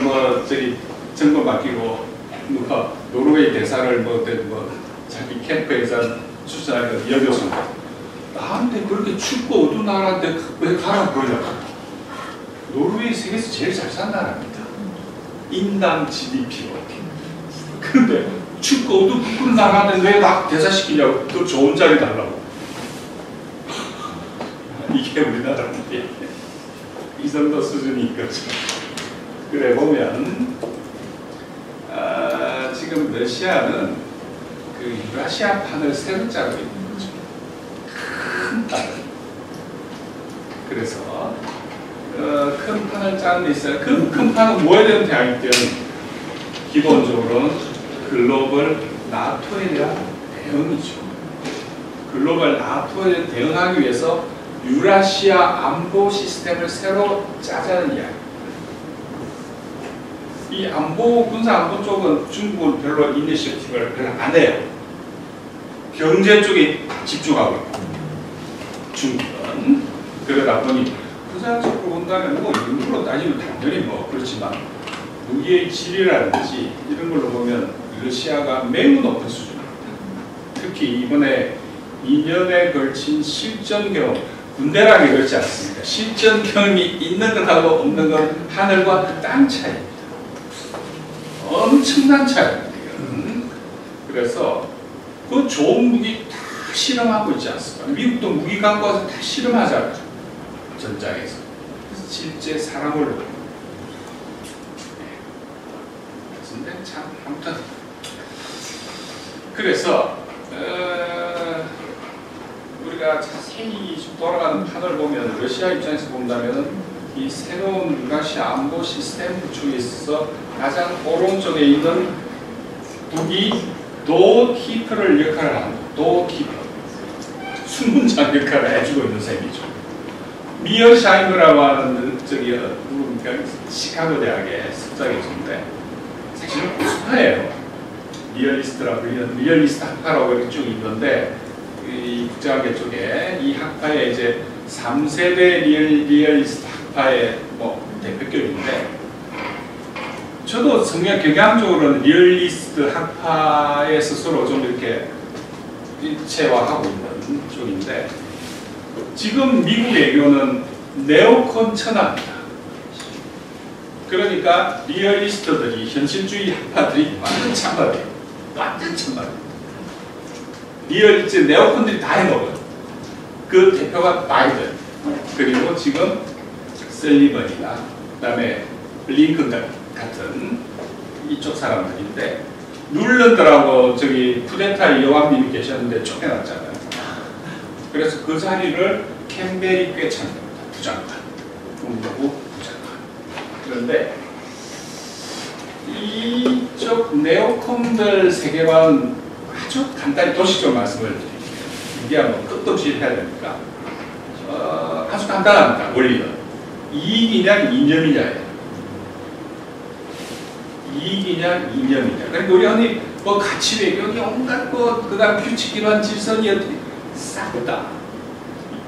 저기 정권 바뀌고 노르웨이 대사를 자기 캠프에서 추천하니까 여교수인데 나한테 그렇게 춥고 어두운 나라한테 왜 가라 그러냐고. 노르웨이 세계에서 제일 잘 산 나라입니다. 인당 GDP로. 그런데 춥고 어두운 나라한테 왜 나 대사시키냐고. 또 좋은 자리 달라고. 이게 우리나라인데 이 정도 수준인 거죠. 그래 보면 지금 러시아는 그 유라시아판을 새로 짜고 있는 거죠. 큰 판을. 그래서 큰 판을 짜는 데 있어요. 큰 판은 뭐에 대한 대항이든 기본적으로는 글로벌 나토에 대한 대응이죠. 글로벌 나토에 대응하기 위해서 유라시아 안보 시스템을 새로 짜자는 이야기. 이 군사 안보 쪽은 중국은 별로 이니셔티브를 별로 안 해요. 경제 쪽에 집중하고 있고 중국은 그러다 보니 군사적으로 본다면 인구로 따지면 당연히 그렇지만 무기의 질이라든지 이런 걸로 보면 러시아가 매우 높은 수준입니다. 특히 이번에 2년에 걸친 실전 경험, 군대라는 게 그렇지 않습니까? 실전 경험이 있는 것하고 없는 건 하늘과 땅 차이입니다. 엄청난 차이입니다. 그래서 그 좋은 무기 다 실험하고 있지 않습니까? 미국도 무기 갖고 와서 다 실험하잖아요. 전장에서. 실제 사람을 놓고. 근데 참 아무튼 그래서 우리가 자세히 돌아가는 판을 보면 러시아 입장에서 본다면 이 새로운 유라시아 안보 시스템 구축에 있어서 가장 오른쪽에 있는 북이 도어키퍼를 역할을 하는 도어키퍼 수문장 역할을 해주고 있는 셈이죠. 미어샤이머라고 하는 시카고 대학의 석사 교수인데 사실은 고수파예요. 리얼리스트라고 불리는 리얼리스트 학파라고 이렇게 쭉 있는데 이 국제관계 쪽에 이 학파의 이제 3세대 리얼리스트 학파의 대표격인데 저도 성향 경향적으로는 리얼리스트 학파에 스스로 좀 이렇게 일체화하고 있는 쪽인데 지금 미국 외교는 네오콘 천하입니다. 그러니까 리얼리스트들이 현실주의 학파들이 완전 참말이에요. 완전 참말이에요. 네오콘들이 다 해먹어요. 그 대표가 바이든 그리고 지금 셀리번이나 그다음에 블링컨 같은 이쪽 사람들인데 눌런드라고 쿠데타 여왕님이 계셨는데 쫓겨났잖아요. 그래서 그 자리를 캠벨이 꿰찬 겁니다. 부장관, 국무부 부장관. 그런데 이쪽 네오콘들 세계관은 아주 간단히 도식적으로 말씀을 드릴게요. 이게 끝도 없이 해야 되니까 아주 간단합니다. 원리는 이익이냐 이념이냐예요. 이익이냐 이념이냐. 그러니까 우리 흔히 가치 외교니 온갖 그다음 규칙 이러한 질서니 어떻게 싹 다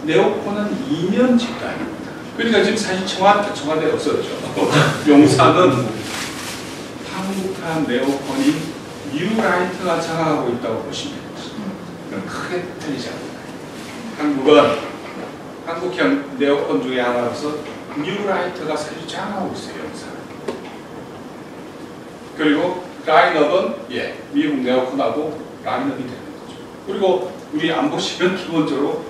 네오콘은 이념 집단입니다. 그러니까 지금 사실 청와대 없어졌죠. 용산은 한국판 네오콘이 뉴라이트가 장악하고 있다고 보시면 됩니다. 크게 틀리지 않습니다. 한국형 네오콘 중에 하나로서 뉴라이트가 사실 장악하고 있어요. 용산. 그리고 라인업은 미국 네오콘하고 라인업이 되는 거죠. 그리고 우리 안 보시면 기본적으로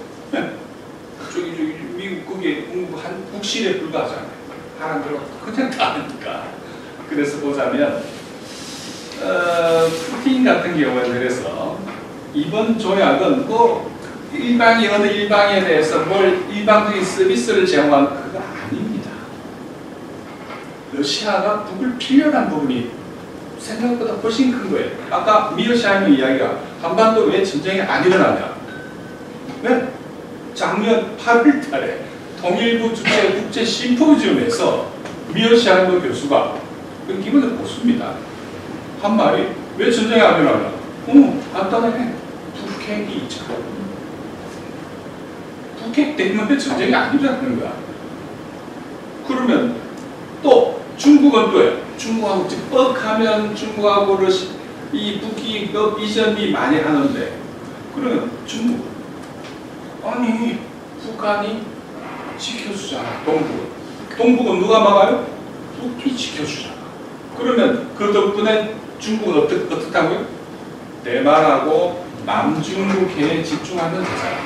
저기 미국 그게 한 북실에 불과하잖아요. 하는 걸 그냥 다 하니까. 그래서 보자면 푸틴 같은 경우는 그래서 이번 조약은 뭐 일방이 어느 일방에 대해서 뭘 일방적인 서비스를 제공한 그거 아닙니다. 러시아가 북을 필요한 부분이 생각보다 훨씬 큰 거예요. 아까 미어샤이머 이야기가 한반도 왜 전쟁이 안 일어나냐? 왜? 작년 8월 달에 통일부 주최 국제 심포지움에서 미어샤이머 교수가 그 기본적으로 보수입니다. 한 말이 왜 전쟁이 안 일어나냐? 간단해. 북핵이 있잖아. 북핵 때문에 전쟁이 안 일어나는 거야. 그러면 또 중국은 또요. 중국하고 뻑하면 중국하고 이 북이 비전이 많이 하는데 그러면 중국 아니 북한이 지켜주잖아. 동북은 누가 막아요? 북이 지켜주잖아. 그러면 그 덕분에 중국은 어떻다고요? 대만하고 남중국해에 집중하면 되잖아.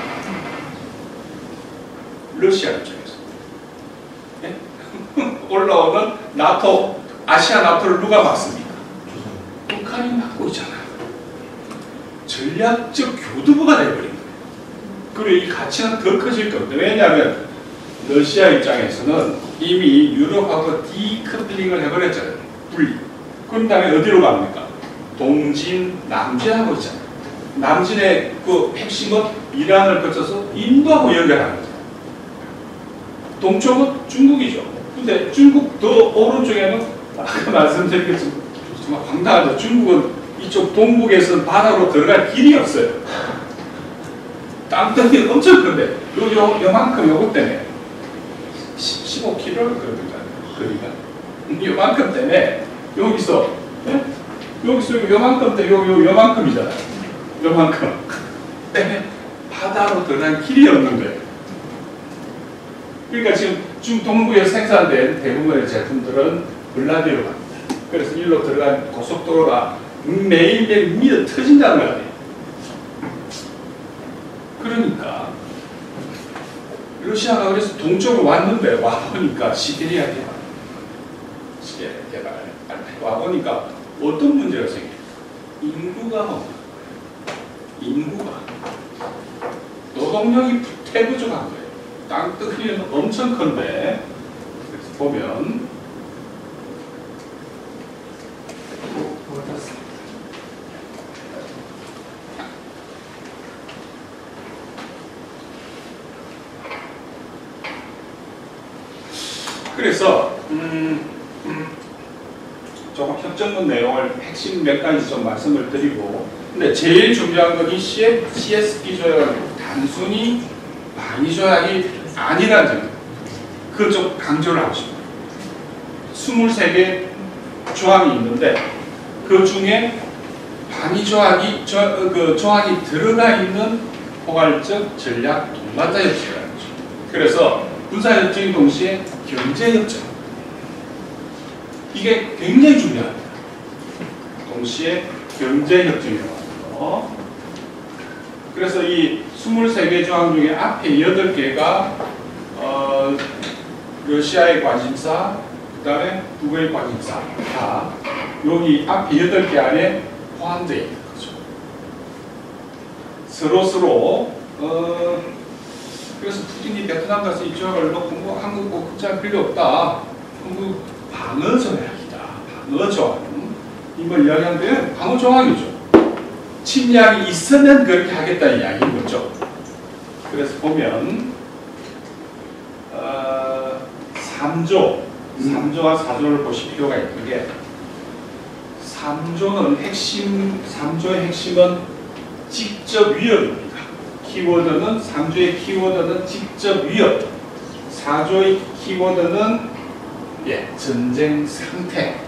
러시아 입장에서 네? 올라오는 나토, 아시아 나토를 누가 막습니까? 북한이 막고 있잖아요. 전략적 교두보가 돼버린 거예요. 그리고 이 가치는 더 커질 겁니다. 왜냐하면 러시아 입장에서는 이미 유럽하고 디커플링을 해버렸잖아요. 분리. 그런 다음에 어디로 갑니까? 동진, 남진하고 있잖아요. 남진의 그 핵심은 이란을 거쳐서 인도하고 연결하는 거죠. 동쪽은 중국이죠. 근데 중국 더 오른쪽에는 아까 말씀드린 것처럼 정말 황당하죠. 중국은 이쪽 동북에서는 바다로 들어갈 길이 없어요. 땅덩이 엄청 큰데 요만큼 요것 때문에 15km 그러니까 요만큼 때문에 여기서 네? 여기서 요만큼 때 요만큼이잖아요. 요만큼 때문에 바다로 들어갈 길이 없는 거예요. 그러니까 지금 동북에 생산된 대부분의 제품들은 블라디오로 갑니다. 그래서 일로 들어간 고속도로가 매일매일 미어 터진다는 거 아니에요. 그러니까 러시아가 그래서 동쪽으로 왔는데 와보니까 시베리아 개발 와보니까 어떤 문제가 생겨요? 인구가 노동력이 부태부족한 거예요. 땅덩이는 엄청 큰데 그래서 보면 그래서 조금 협정문 내용을 핵심 몇 가지 좀 말씀을 드리고 근데 제일 중요한 건 이 CSP 조약은 단순히 방위 조약이 아니라는 점 그걸 좀 강조를 하고 싶어요. 23개 조항이 있는데 그 중에 방위 조항이 조항이 들어가 있는 포괄적 전략 동반자 협정이라는 거죠. 그래서 군사협정인 동시에 경제협정 이게 굉장히 중요합니다. 동시에 경제협정이라고 하죠. 그래서 이 23개 조항 중에 앞에 8개가 러시아의 관심사, 그 다음에 북의 관심사 다 여기 앞에 8개 안에 포함되어 있는 거죠. 서로 그래서 푸틴이 베트남 가서 이 조약을 놓고 뭐 한국 꼭 흡수할 필요 없다. 한국 방어 조약이다. 방어 조항. 이걸 이야기하는데 방어 조항이죠. 침략이 있으면 그렇게 하겠다는 이야기인 거죠. 그래서 보면 3조와 4조를 보실 필요가 있는 게 3조의 핵심은 직접 위협입니다. 키워드는 3조의 키워드는 직접 위협, 4조의 키워드는 전쟁 상태.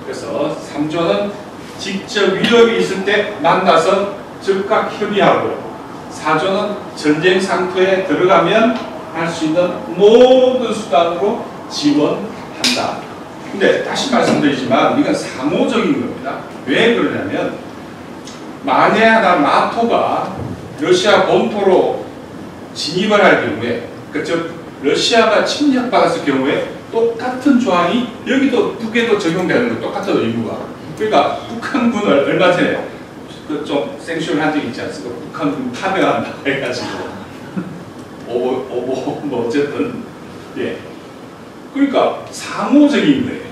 그래서 3조는 직접 위협이 있을 때 만나서 즉각 협의하고 4조는 전쟁 상태에 들어가면 할 수 있는 모든 수단으로 지원한다. 근데 다시 말씀드리지만 이건 상호적인 겁니다. 왜 그러냐면 만에 하나 나토가 러시아 본토로 진입을 할 경우에, 즉 러시아가 침략받았을 경우에 똑같은 조항이 여기도 북에도 적용되는 거 똑같은 의무가. 그러니까 북한군을 얼마 전에 그 좀 생쇼를 한 적이 있지 않습니까? 북한군 파병한다 해가지고 오보 뭐 어쨌든 예. 그러니까 사모적인 거예요.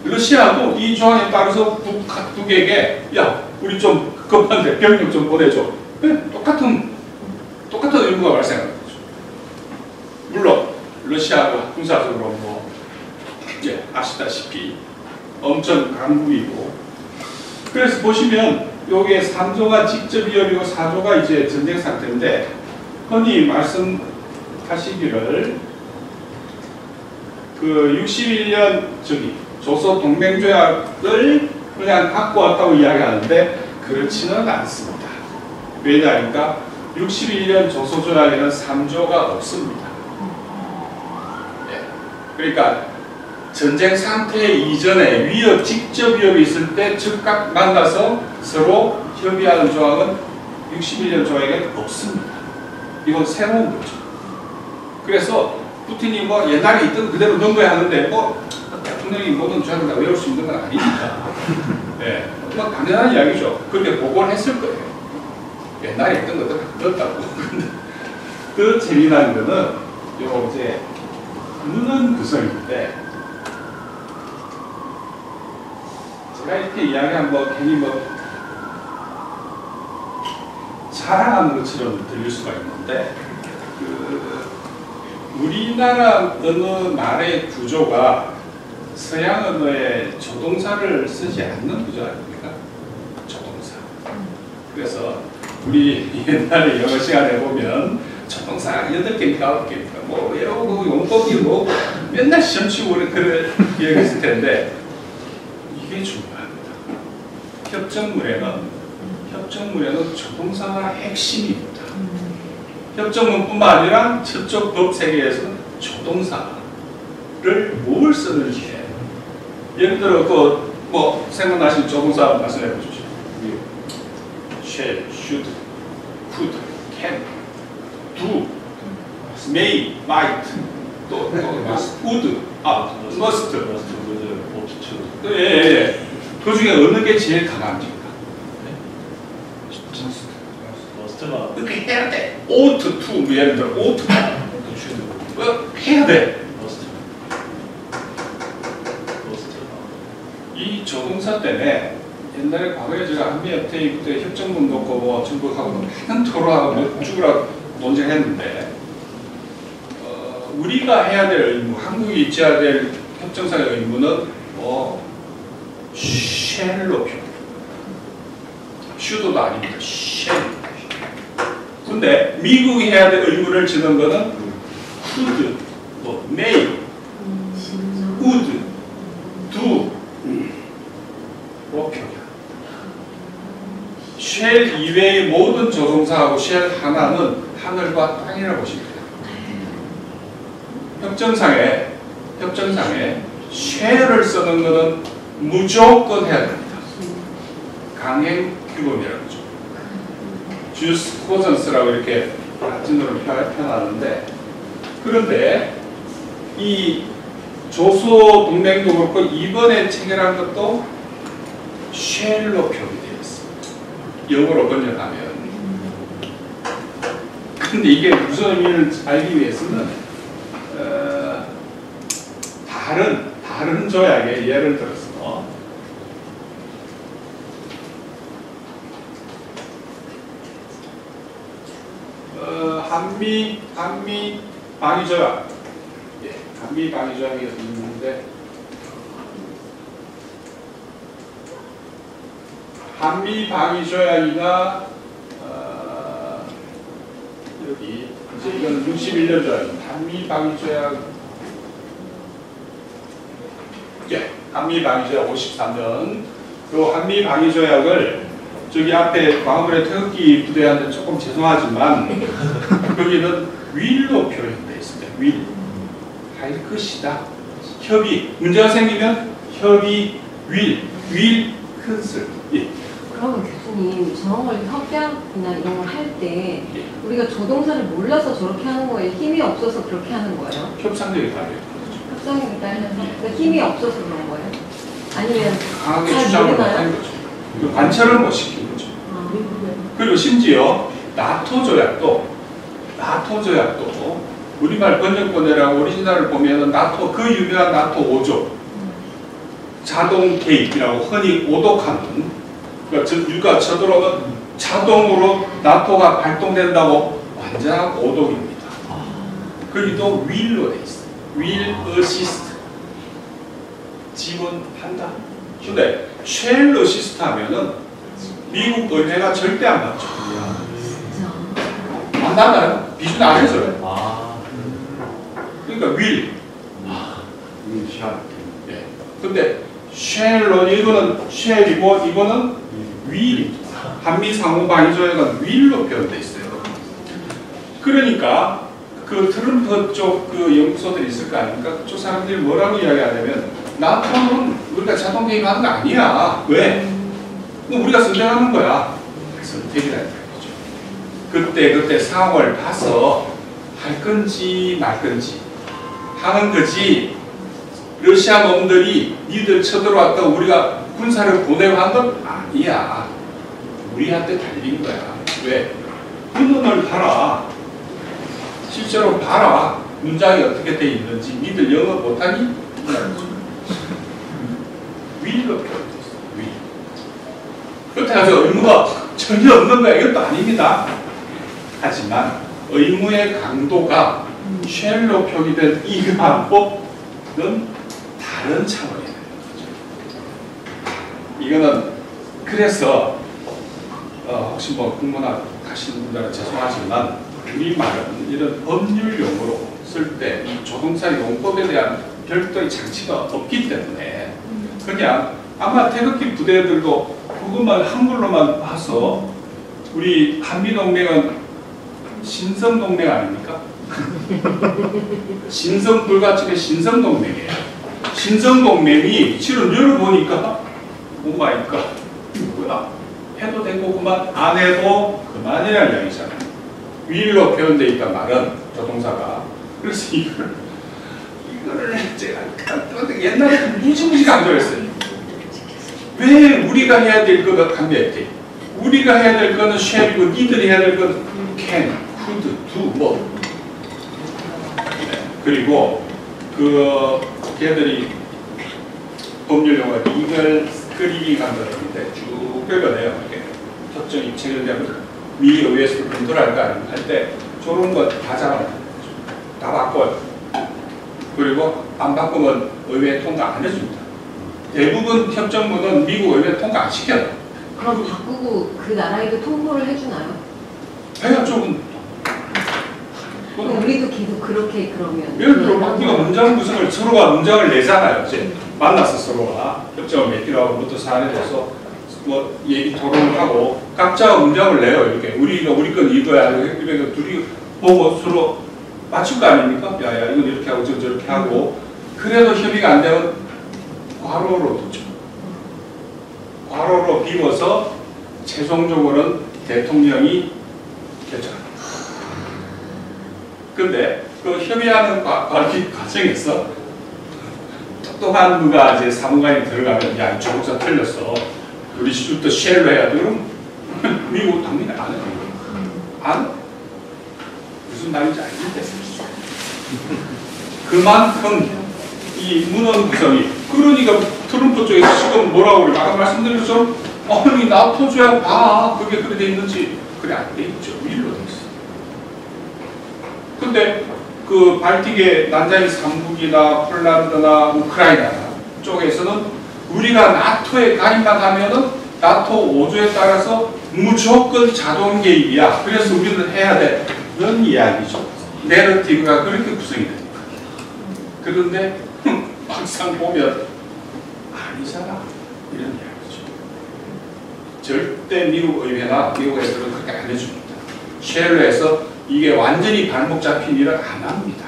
러시아도 이 조항에 따라서 북에게 야 우리 좀 급한데 병력 좀 보내줘. 네, 똑같은 의무가 발생하는 거죠. 물론 러시아가 군사적으로 뭐 예, 아시다시피 엄청 강국이고 그래서 보시면 요게 3조가 직접 위협이고 4조가 이제 전쟁 상태인데 흔히 말씀하시기를 그 61년 조소 동맹조약을 그냥 갖고 왔다고 이야기하는데 그렇지는 않습니다. 왜냐하니까 61년 조소조약에는 3조가 없습니다. 예. 그러니까 전쟁 상태 이전에 직접 위협이 있을 때 즉각 만나서 서로 협의하는 조항은 61년 조약에는 없습니다. 이건 새로운 거죠. 그래서 푸틴이 뭐 옛날에 있던 그대로 넘겨야 하는데 뭐 대통령이 모든 조약을 다 외울 수 있는 건 아니니까. 네. 뭐 당연한 이야기죠. 그렇게 보고를 했을 거예요. 옛날에 있던 것도 다 넣었다고. 근데 그 재미난 거는 요 이제 묻는 구성인데 제가 이렇게 이야기하면 뭐 괜히 뭐 자랑하는 것처럼 들릴 수가 있는데 우리나라 언어 말의 구조가 서양 언어의 조동사를 쓰지 않는 구조 아닙니까? 조동사. 그래서 우리 옛날에 영어 시간에 보면 조동사 8개인가 9개인가 뭐 외우고 용법이 뭐고 맨날 시험 치고 그래 기억했을 텐데 이게 중요합니다. 협정문에는 조동사가 핵심입니다. 협정문뿐만 아니라 저쪽 법 세계에서는 조동사를 뭘 쓰는지 예를 들어 그 뭐 생각나신 조동사 말씀해 보십시오. shall, should, could, can, do, may, might, 또 would, must, 예. 그 중에 어느 게 제일 강합니까? 머스트가 그렇게 해야 돼. ought to, 뭐 예를 들어 ought to, 해야 돼. 이 조동사 때문에 옛날에 과거에 제가 한미협회의 그때 협정문 놓고 뭐 중국하고 많은 토론하고 몇 주라 논쟁했는데 우리가 해야 될 의무, 한국이 있어야 될 협정상의 의무는 shall로 표현. should도 아닙니다. shall. 근데 미국이 해야 될 의무를 지는 거는 could, 뭐 may, would, do 로 표현. shall 이외의 모든 조동사하고 shall 하나는 하늘과 땅이라고 보시면 돼요. 협정상에 shall을 쓰는 것은 무조건 해야 됩니다. 강행 규범이라고 하죠. 주스 코전스라고 이렇게 라틴어로 표현하는데 그런데 이 조소 동맹도 그렇고 이번에 체결한 것도 shall로 표기되어 있습니다. 영어로 번역하면. 근데 이게 무슨 의미를 알기 위해서는 다른 조약에 예를 들어서 한미 방위조약, 한미 방위조약이 있는데 한미 방위조약이나 여기 이제 이건 61년 조약입니다. 한미 방위조약, 한미 방위조약 53년 그 한미 방위조약을 저기 앞에 광화문의 태극기 부대한테 조금 죄송하지만 거기는 will로 표현되어 있습니다. will. 할 것이다. 협의. 문제가 생기면 협의 will. will consult. 그러면 교수님 저런 걸 협약이나 이런 걸 할 때 우리가 조동사를 몰라서 저렇게 하는 거예요? 힘이 없어서 그렇게 하는 거예요? 협상력이 다르요. 협상력이 딸려서? 그러니까 힘이 없어서 그런 거예요? 아니면 강하게 잘 주장을 모르나요? 못한 거죠. 그 관철을 못 시킨 거죠. 그리고 심지어 나토 조약도 우리말 번역본이라고 오리지널을 보면 나토 그 유명한 나토 5조 자동 개입이라고 흔히 오독하는 그러니까 유가 쳐들어오면 자동으로 나토가 발동된다고 완전한 오독입니다. 거기도 will로 돼 있어요. will assist 지원한다. 근데 shall assist 하면은 미국 의회가 절대 안 받죠. 진짜. 안 나가요. 비준 안 해서요. 아. 그러니까 will. 샷. 예. 근데 shall로 이거는 shall이고 이거는 will입니다. 한미 상호 방위 조약은 will로 표현돼 있어요. 그러니까 그 트럼프 쪽 그 연구소들이 있을 거 아닙니까? 그쪽 사람들이 뭐라고 이야기하냐면 나토는 우리가 자동 개입하는 거 아니야. 왜? 우리가 선택하는 거야. 선택이라는 거죠. 그때 상황을 봐서 할 건지 말 건지 하는 거지. 러시아 놈들이 니들 쳐들어왔다고 우리가 군사를 보내고 한 건 아니야. 우리한테 달린 거야. 왜? 문헌을 봐라. 실제로 봐라. 문장이 어떻게 돼 있는지. 니들 영어 못하니? 위로 표현돼 있어. 위. 그렇다고 해서 의무가 전혀 없는 거야. 이것도 아닙니다. 하지만 의무의 강도가 쉘로 표기된 이 방법은 다른 차원이 되는 거죠. 이거는 그래서 혹시 뭐 국문학 하시는 분들은 죄송하지만 우리말은 이런 법률 용어로 쓸 때 이 조동사 용법에 대한 별도의 장치가 없기 때문에 그냥 아마 태극기 부대들도 그것만 한글로만 봐서 우리 한미동맹은 신성동맹 아닙니까? 신성불가침의 신성동맹이에요. 신성동맹이 실은 열어보니까 오마이갓 뭐야? 해도 되고 그만 안 해도 그만이라는 이야기잖아요. will로 표현되어 있단 말은 조동사가. 그래서 이거를 제가 옛날에 무지무지 강조했어요. 왜 우리가 해야 될 거가 강조했지? 우리가 해야 될 거는 shall이고 니들이 해야 될 거는 can, could, do, 뭐. 그리고 걔들이 법률 용어 이걸 스크리닝 한다는데 쭉 긁어내요. 이렇게 특정이 체결되면 미 의회에서 검토할까 할때 저런 거 다 잡아요. 다 바꿔요. 그리고 안 바꾸면 의회 통과 안 해줍니다. 대부분 협정문은 미국 의회 통과 안 시켜요. 그럼 바꾸고 그 나라에도 통보를 해주나요? 해야 조금. 그럼 우리도 계속 그렇게 그러면 예를 들어 우리가 문장 구성을 서로가 문장을 내잖아요. 이제 만나서 서로가 협정을 맺기로 하고 부터 사안에 대해서 뭐 얘기 토론을 하고 각자가 문장을 내요. 이렇게 우리가 우리 건 이거야. 이렇게 둘이 보고 서로 맞출 거 아닙니까? 야야 이건 이렇게 하고 저렇게 하고 그래도 협의가 안 되면 괄호로 두죠. 괄호로 비워서 최종적으로는 대통령이 결정합니다. 근데 그 협의하는 과정에서 똑똑한 누가 이제 사무관이 들어가면 야, 이 조국사 틀렸어. 우리 시주부터 쉘로 해야 돼. 그럼 미국 당연히 안 해요. 안? 무슨 말인지 알겠대. 그만큼 이 문헌 구성이 그러니까 트럼프 쪽에서 지금 뭐라고 그래? 아까 말씀드린 것처럼 아니 나토 조약 봐. 그게 그래 돼 있는지 그래 안 돼 있죠. 밀로 돼 있어. 근데 그 발틱의 난자인 3국이나 폴란드나 우크라이나 쪽에서는 우리가 나토에 가입만 하면은 나토 5조에 따라서 무조건 자동 개입이야. 그래서 우리는 해야 돼. 이런 이야기죠. 내러티브가 그렇게 구성이 됩니다. 그런데 막상 보면 아니잖아. 이런 이야기죠. 절대 미국 의회나 미국 애들은 그렇게 안 해줍니다. 쉘로에서 이게 완전히 발목 잡힌 일을 안 합니다.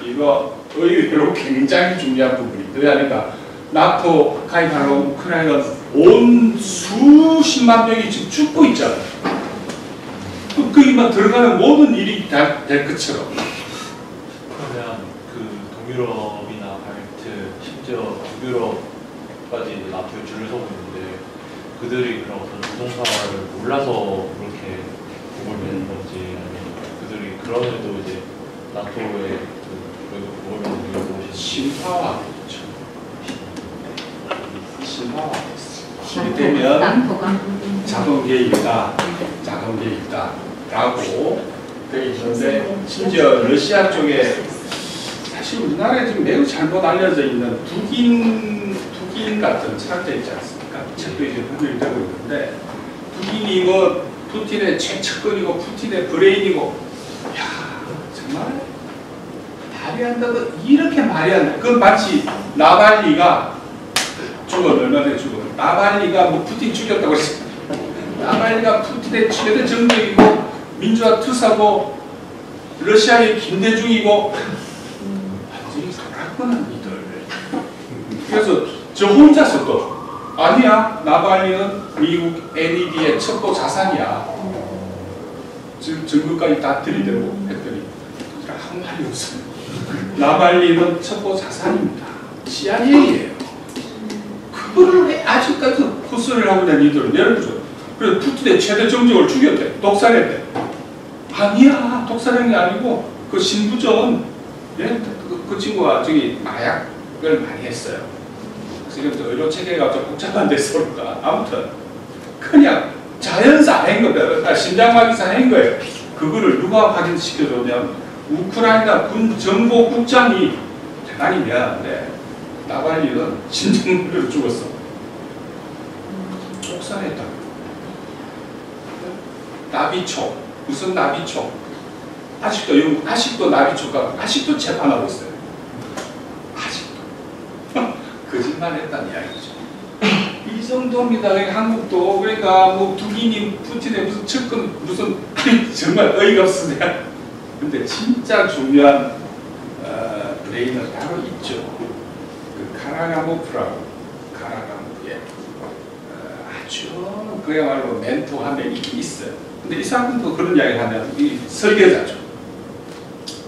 이거 의외로 굉장히 중요한 부분이 왜 아닌가? 나토 가입하려고 우크라이나 온 수십만 명이 지금 죽고 있잖아요. 거기만 들어가는 모든 일이 다 될 것처럼. 그러면 그 동유럽이나 발트, 심지어 북유럽까지 나토에 줄을 서고 있는데 그들이 그런 어떤 조종사를 몰라서 그렇게 목을 매는 건지 아니면 그들이 그럼에도 이제 나토의 그 목을 매는 이유로 신화화됐죠. 신화화됐어요. 이렇게 되면 나토가 자동 개입이다, 자동 개입이다라고 되어 있는데 심지어 러시아 쪽에 사실 우리나라에 지금 매우 잘못 알려져 있는 두긴 같은 철학자 있지 않습니까? 책도 이제 분류되고 있는데 두긴이 뭐 푸틴의 최측근이고 푸틴의 브레인이고 야 정말 말이 안 되고 이렇게 말이 안 돼. 그건 마치 나발리가 얼마 전에 죽었는데 나발리가 뭐 푸틴 죽였다고 했어요. 나발리가 푸틴의 최대 정적이고 민주화 투사고 러시아의 김대중이고 완전히 사랑꾼한 이들. 그래서 저 혼자서 또 아니야 나발리는 미국 NED의 첩보 자산이야. 지금 증거까지 다 들이대고 했더니 아무 말이 없어요. 나발리는 첩보 자산입니다. CIA예요. 그거를 왜 아직까지 헛소리를 하고 있는 이들은 예를 들어 그래서 푸틴의 최대 정적을 죽였대. 독살했대. 아니야. 독살한 게 아니고 그 신부전 예? 그 친구가 저기 마약을 많이 했어요. 지금 의료 체계가 좀 복잡한 데서 그런가. 아무튼 그냥 자연사한 거다. 심장마비사한 거예요. 그거를 누가 확인시켜줬냐면 우크라이나 군 정보국장이 대단히 미안한데 나발리는 심장마비로 죽었어. 독살했다. 나비총, 무슨 나비총? 아직도 나비총가 아직도 재판하고 있어요. 아직도 거짓말했다는 이야기죠. 이 정도입니다. 한국도 그러니까 뭐 두기님 푸틴의 무슨 측근 무슨 정말 어이가 없으냐. 근데 진짜 중요한 브레인은 따로 있죠. 그 카라가모프라고 카라가모프의 아주 그야말로 멘토함에 있긴 있어요. 근데 이 사람도 그런 이야기를 하면 이 설계자죠.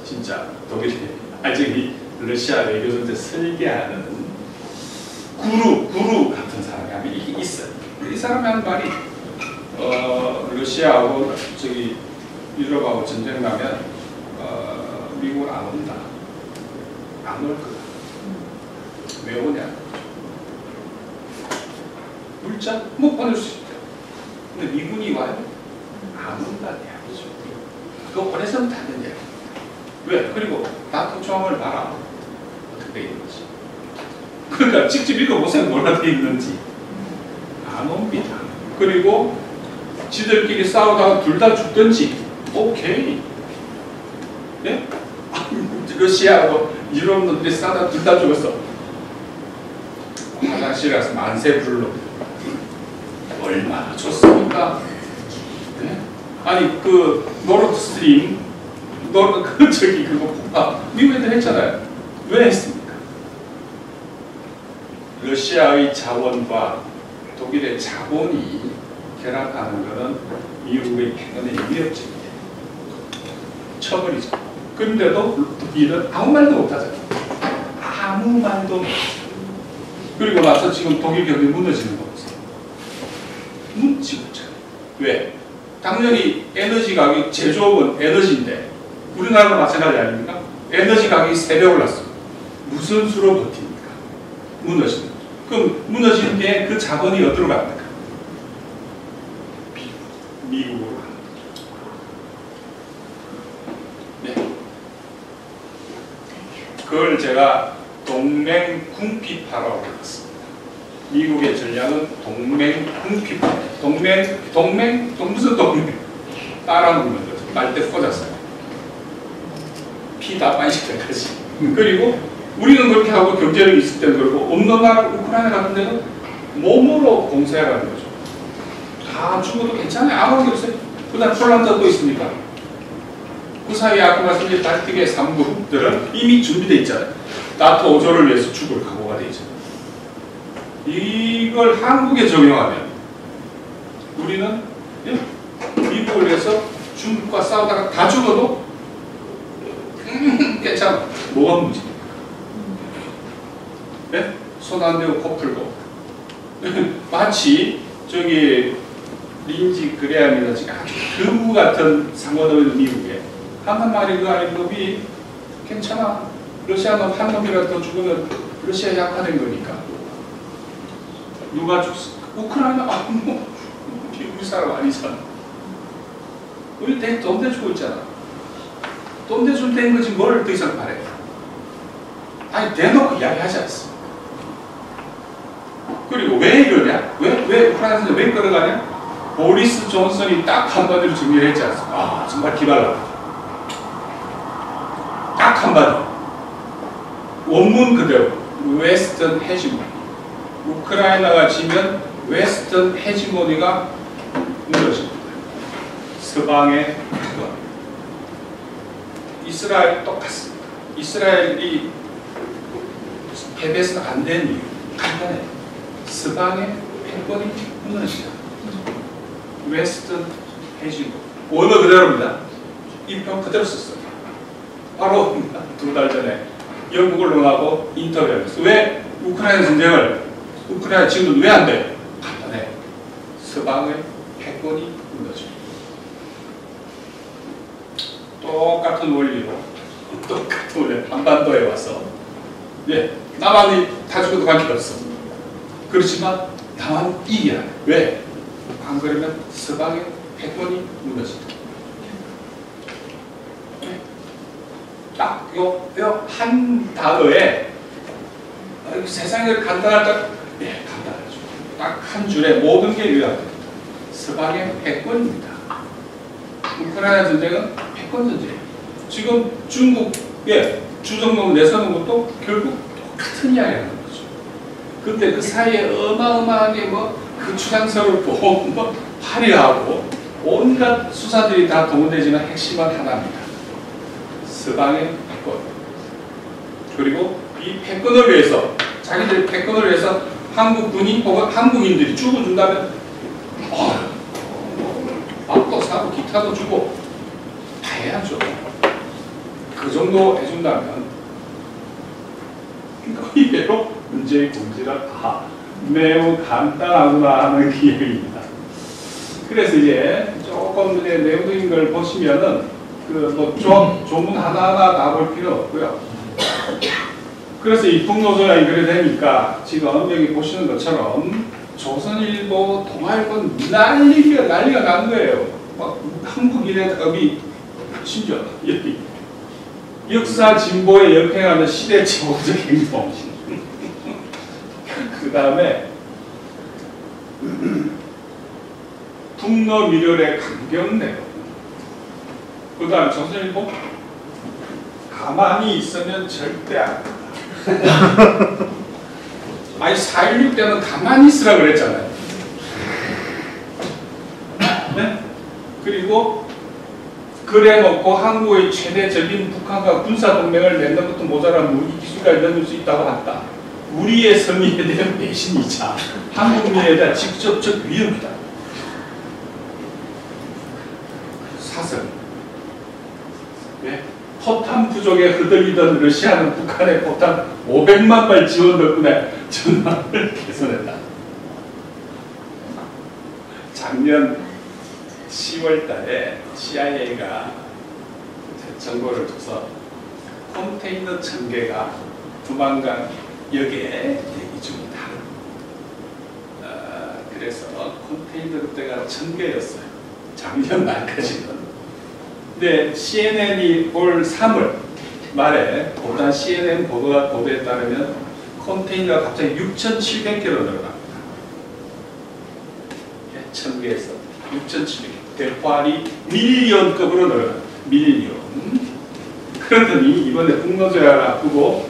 진짜 독일이 아직 이 러시아 외교전체 설계하는 구루 같은 사람이 하면 이게 있어요. 이 사람이 하는 말이 러시아하고 저기 유럽하고 전쟁 나면 미국은 안 온다. 안 올 거다. 왜 오냐? 물자 못 보낼 수 있다. 근데 미군이 와요? 안 온다는 이야기죠. 그거 보내서는 다는 이야기. 왜? 그리고 나토 조항을 봐라. 어떻게 돼 있는지. 그러니까 직접 읽어보세요. 뭐가 돼 있는지. 안 옵니다. 그리고 지들끼리 싸우다가 둘 다 죽든지 오케이. 예? 러시아하고 유럽 놈들이 싸우다가 둘 다 죽었어. 화장실에 가서 만세 불러. 얼마나 좋습니까? 네? 아니 그 노르드스트림 저기 그거 폭파 미국에도 했잖아요. 왜 했습니까? 러시아의 자원과 독일의 자본이 결합하는 것은 미국의 행운의 위협적이에요. 처벌이죠. 그런데도 독일은 아무 말도 못하잖아요. 아무 말도 못하죠. 그리고 나서 지금 독일 경제 무너지는 거 보세요. 묻지 못해요. 왜? 당연히 에너지 가격, 제조업은 에너지인데 우리나라도 마찬가지 아닙니까? 에너지 가격이 3배 올랐어요. 무슨 수로 버팁니까? 무너지는 거죠. 그럼 무너지는 게 그 자본이 어디로 갑니까? 미국으로 가는 거죠. 네. 그걸 제가 동맹 궁핍파라고 불렀습니다. 미국의 전략은 동맹 궁핍파. 무슨 동맹? 따라놓는 거죠. 빨대 꽂았어요. 피 다 빠질 때까지. 그리고 우리는 그렇게 하고 경제력이 있을 때는 그렇고 없는 나라 우크라이나 같은 데는 몸으로 공세하라는 거죠. 다 죽어도 괜찮아요. 아무 관계 없어요. 그 다음 폴란드도 있습니까? 그 사이에 아까 말씀드린 발틱의 3국들은 이미 준비되어 있잖아요. 나토 5조를 위해서 죽을 각오가 되어 있잖아요. 이걸 한국에 적용하면 우리는 미국을 위해서 중국과 싸우다가 다 죽어도 괜찮아. 뭐가 문제입니까? 네? 손 안 대고 코 풀고 마치 저기 린지 그레함이라든지 아주 거부 같은 상관없는 미국에 한 마리 그 아이법이 괜찮아. 러시아는 한 놈이라도 더 죽으면 러시아 약화된 거니까. 누가 죽었어? 우크라이나 뭐 우리 사람 아니잖아. 우리 돈 대주고 있잖아. 돈 대주면 된 거지 뭘 더 이상 바래. 아니 대놓고 이야기하지 않습니까? 그리고 왜 이러냐? 왜 우크라이나에서 왜 끌어가냐? 보리스 존슨이 딱 한마디로 정리를 했지 않습니까? 아 정말 기발하다. 딱 한마디. 원문 그대로 웨스턴 헤지모니. 우크라이나가 지면 웨스턴 헤지모니가 무너집니다. 서방의 그거. 이스라엘 똑같습니다. 이스라엘이 패배해서는 안 되는 이유 간단해. 서방의 패권이 무너지다. 웨스턴 헤지모니. 원어 그대로입니다. 이 표 그대로 썼어요. 바로 2달 전에 영국을 논하고 인터뷰를 했어요. 왜 우크라이나 전쟁을 우크라이나 지금도 왜 안 돼? 간단해. 서방의 패권이 무너집니다. 똑같은 원리로 똑같은 원리 한반도에 와서 남한이 다 죽어도 관계없어. 그렇지만 남한 이겨야 돼. 왜? 안 그러면 서방의 패권이 무너진다. 딱 요 한 단어에 세상을 간단하다. 간단하죠. 딱 한 줄에 모든 게 요약됩니다. 서방의 패권입니다. 우크라이나 전쟁은 패권 전쟁. 지금 중국에 주정동을 내세우는 것도 결국 똑같은 이야기하는 거죠. 근데 그 사이에 어마어마하게 그 추장서를 보고 화려하고 온갖 수사들이 다 동원되지만 핵심은 하나입니다. 서방의 패권. 그리고 이 패권을 위해서 자기들의 패권을 위해서 한국군이 혹은 한국인들이 죽어준다면 밥도 사고 기타도 주고 다 해야죠. 그 정도 해준다면 의외로 문제의 본질은 매우 간단하구나 하는 기억입니다. 그래서 이제 조금 내부적인 걸 보시면은 조문 하나하나 다 볼 필요 없고요. 그래서 이 북노조가 그래 되니까 지금 여기 보시는 것처럼 조선일보, 동아일보 난리가 난 거예요. 한국인의 심지어 여기 역사 진보에 역행하는 시대 최고적 행동. 그 다음에 북노미렬의 강경 내용. 그 다음 조선일보 가만히 있으면 절대 안 된다. 아니 4.16 때는 가만히 있으라 그랬잖아요. 네? 그리고 그래 놓고 한국의 최대적인 북한과 군사동맹을 맺는 것도 모자란 무기 기술까지 넘을 수 있다고 한다. 우리의 선의에 대한 배신이자 한국민에 대한 직접적 위협이다. 사설. 네? 포탄 부족에 흔들리던 러시아는 북한의 포탄 500만 발 지원 덕분에 전황을 개선했다. 작년 10월 달에 CIA가 정보를 줘서 컨테이너 1000개가 두만강 역에 대기 중이다. 그래서 컨테이너 그때가 1000개였어요. 작년 말까지는. 근데 CNN이 올 3월 말에 보다 CNN 보도에 따르면 컨테이너가 갑자기 6,700개로 늘어납니다. 1000개에서 6,700개. 대포알이 밀리언급으로 늘어납니다. 밀리언. 그러더니 이번에 북노조야를 앞두고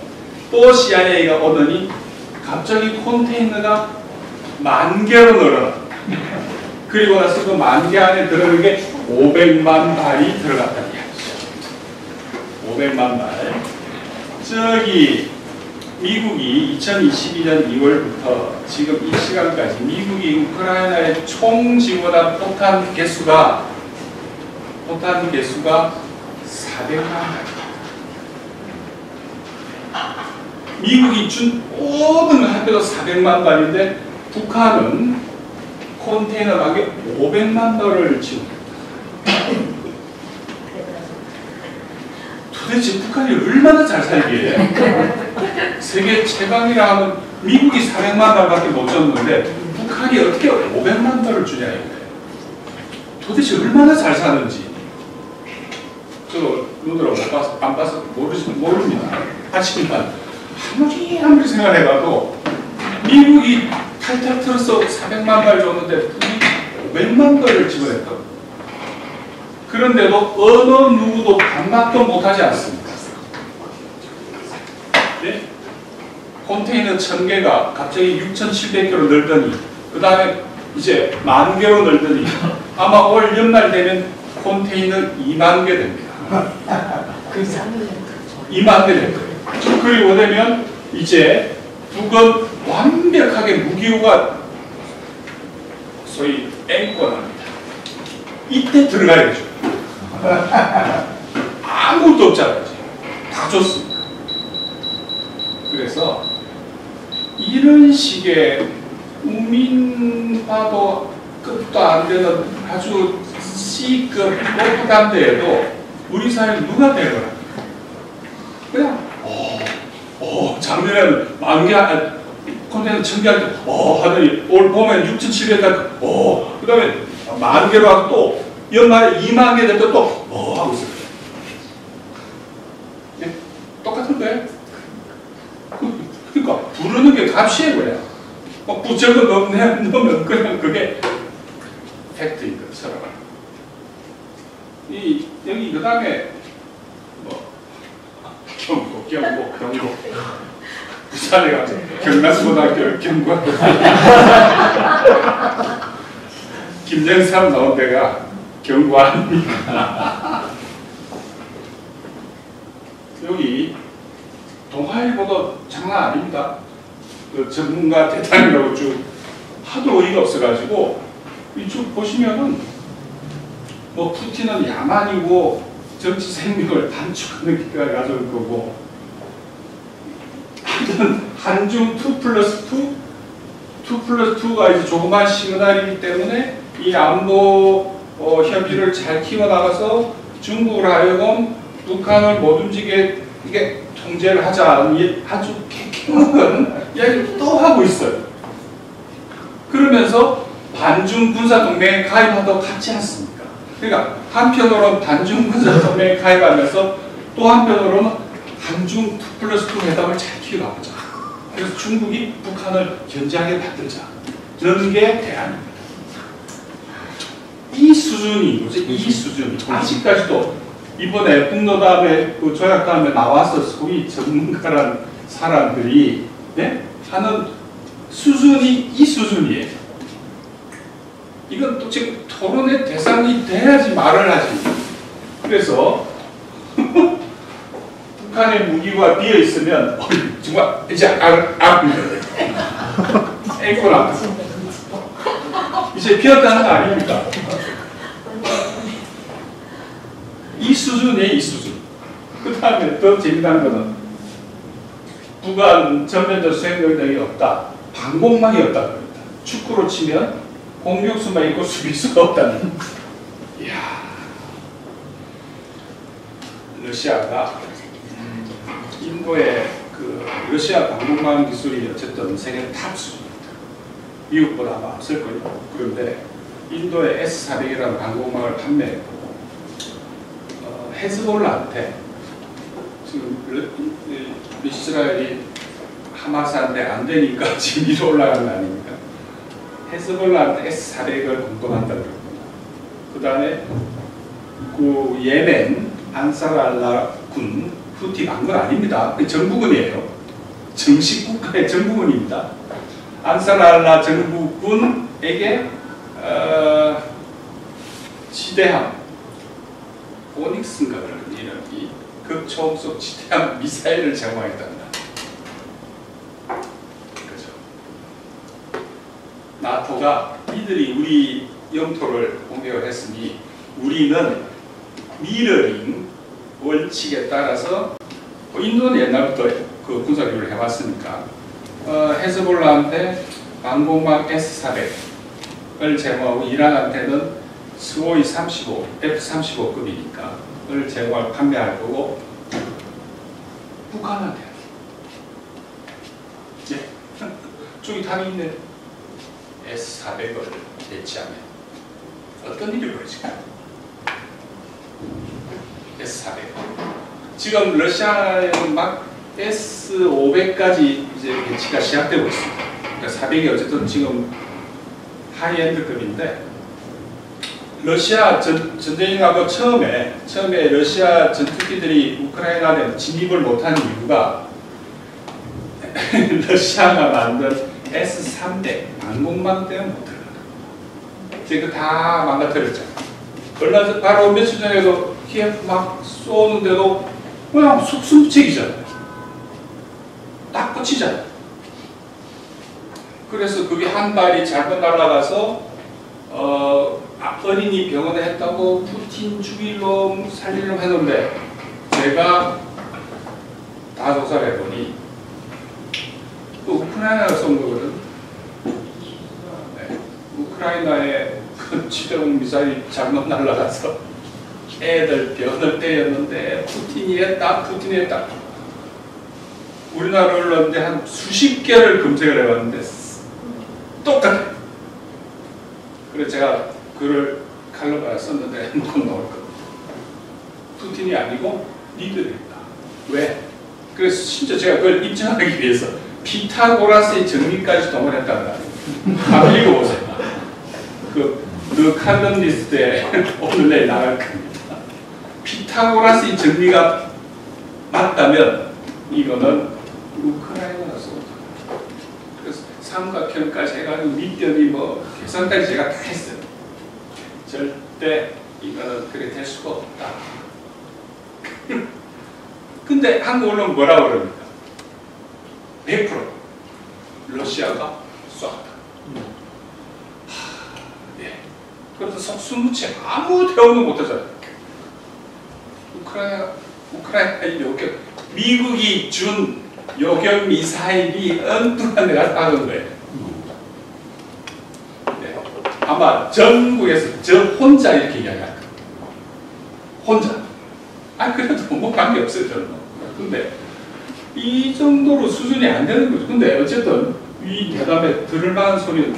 또 CIA가 오더니 갑자기 컨테이너가 10,000개로 늘어납니다. 그리고 나서 그 10,000개 안에 들어가는 게 500만 발이 들어갔다는 이야기죠. 500만 발. 저기 미국이 2022년 2월부터 지금 이 시간까지 미국이 우크라이나에 총 지원한 포탄 개수가 400만 발. 미국이 준 모든 걸 합해서 400만 발인데 북한은 컨테이너 가격 500만 달러를 지원했다. 도대체 북한이 얼마나 잘 살기에 세계 최강이라 하면 미국이 400만 달러밖에 못 줬는데 북한이 어떻게 500만 달러를 주냐 이거예요. 도대체 얼마나 잘 사는지 저 눈으로 못 봐서 안 봐서 모릅니다. 하지만 아무리 생각해봐도 미국이 탈탈 틀어서 400만 발 줬는데 북이 500만 달러를 지원했다. 그런데도 어느 누구도 반박도 못하지 않습니다. 네? 컨테이너 1000개가 갑자기 6,700개로 늘더니 그 다음에 이제 10,000개로 늘더니 아마 올 연말 되면 컨테이너 20,000개 됩니다. 20,000개 될 거예요. 그리고 되면 이제 북은 완벽하게 무기호가 소위 앵권합니다. 이때 들어가야죠. 아무것도 없잖아요. 다 줬습니다. 그래서 이런 식의 우민화도 급도 안 되는 아주 C급 프로파간다에도 우리 사회 누가 되거나 그냥 작년에는 10,000개 콘텐츠 1000개 할 때 하더니 올 봄엔 6,700개 그 다음에 10,000개로 하고 또 연말에 20,000개 될 때 또 하고 있어요. 네? 똑같은 거예요. 그러니까 부르는 게 값이에요. 그냥 부쩍은 넣으면 그냥 그게 팩트인 것처럼 여기 그 다음에 경북 부산에 가서 경남고등학교 경구학교 김정삼 나온 데가 경구합니다. 여기 동아일보도 장난 아닙니다. 그 전문가 대단이라고 쭉 하도 어이가 없어가지고 이쪽 보시면은 뭐 푸틴은 야만이고 정치 생명을 단축하는 기까지 가져올 거고 하여튼 한중 2+2가 이제 조그만 시그널이기 때문에 이 안보 협의를 잘 키워나가서 중국을 하여금 북한을 못 움직이게 이게 통제를 하자 아주 käkä먹은 이야기를 또 하고 있어요. 그러면서 반중 군사동맹에 가입하도록 하지 않습니까? 그러니까 한편으로는 반중 군사동맹에 가입하면서 또 한편으로는 한중 2+2 회담을 잘 키워나가자. 그래서 중국이 북한을 견제하게 만들자는 게 대안입니다. 이 수준이 뭐지? 이 수준이 아직까지도 이번에 북노담에 그 조약 다음에 나와서 소위 전문가란 사람들이 네? 하는 수준이 이 수준이에요. 이건 또 지금 토론의 대상이 돼야지 말을 하지. 그래서 북한의 무기가 비어 있으면 정말 이제 앵콜합니다. 이제 비었다는 거 아닙니까? 이 수준이에요, 이 수준. 그 다음에 더 재미난 거는 북한 전면전 수행 능력이 없다. 방공망이 없다는 겁니다. 축구로 치면 공격수만 있고 수비수가 없다는. 이야. 러시아가 인도의 그 러시아 방공망 기술이 어쨌든 세계 탑 수준입니다. 미국보다 아마 없을 거예요. 그런데 인도의 S-400이라는 방공망을 판매했고 헤즈볼라한테 지금 이스라엘이 하마스한테 안 되니까 지금 위로 올라가는 거 아닙니까? 헤즈볼라한테 S-400을 공급한다고 그럽니다. 그 다음에 그 예멘 안사랄라 군 후티 반군 아닙니다. 그 정부군이에요. 정식 국가의 정부군입니다. 안사랄라 정부군에게 지대함 오닉스인가 그런 이름이 극초음속 지대함 미사일을 제공하겠답니다. 나토가 이들이 우리 영토를 공격을 했으니 우리는 미러링 원칙에 따라서 인도는 옛날부터 그 군사교류를 해왔으니까 헤즈볼라한테 방공망 S-400을 제공하고 이란한테는 스호이 35, F-35급이니까 을 제공할 판매할 거고 북한한테 예. 저기 답이 있네. S-400을 대치하면 어떤 일이 벌어질까요? S-400 지금 러시아에는 막 S-500까지 이제 배치가 시작되고 있습니다. 그러니까 400이 어쨌든 지금 하이엔드급인데 러시아 전쟁이 나고 처음에 러시아 전투기들이 우크라이나에 진입을 못한 이유가 러시아가 만든 S-300 방공망 때문에 못 들어가요. 지금 다 망가뜨렸잖아요. 얼마 바로 며칠 전에도 키예프 막 쏘는데도 그냥 속수무책이잖아요. 딱 꽂히잖아요. 그래서 그게 한 발이 잘못 날아가서 어린이 병원에 했다고 푸틴 죽일 놈 살릴 놈 했는데 제가 다 조사를 해보니 그 우크라이나가 쏜 거거든. 네. 우크라이나에 그 지대공 미사일이 잘못 날아가서 애들 병을 때렸는데 푸틴이 했다. 우리나라 언론인데 한 수십 개를 검색을 해봤는데 똑같아요. 그래서 제가 글을 칼럼을 썼는데 못 나올 겁니다. 푸틴이 아니고 니들이 했다. 왜? 그래서 진짜 제가 그걸 입증하기 위해서 피타고라스의 정리까지 동원했다는 거 아니에요. 한번 읽어보세요. 그 칼럼니스트에 오늘 내일 나갈 겁니다. 피타고라스의 정리가 맞다면 이거는 우크라이나가 쏜다. 그래서 삼각형까지 해가지고 밑변이 뭐 계산까지 제가 다 했어요. 절대 이거는 그래 될 수가 없다. 근데 한국 언론 뭐라고 그럽니까? 100% 러시아가 쐈다. 네. 그래서 속수무책 아무 대응도 못하잖아요. 우크라이나 요격 미국이 준 요격 미사일이 엉뚱한 데가 빠진 거예요. 네. 아마 전국에서 저 혼자 이렇게 이야기할 거예요. 혼자. 그래도 뭐 관계 없어요, 저는. 근데 이 정도로 수준이 안 되는 거죠. 근데 어쨌든 이 대담에 들을 만한 소리는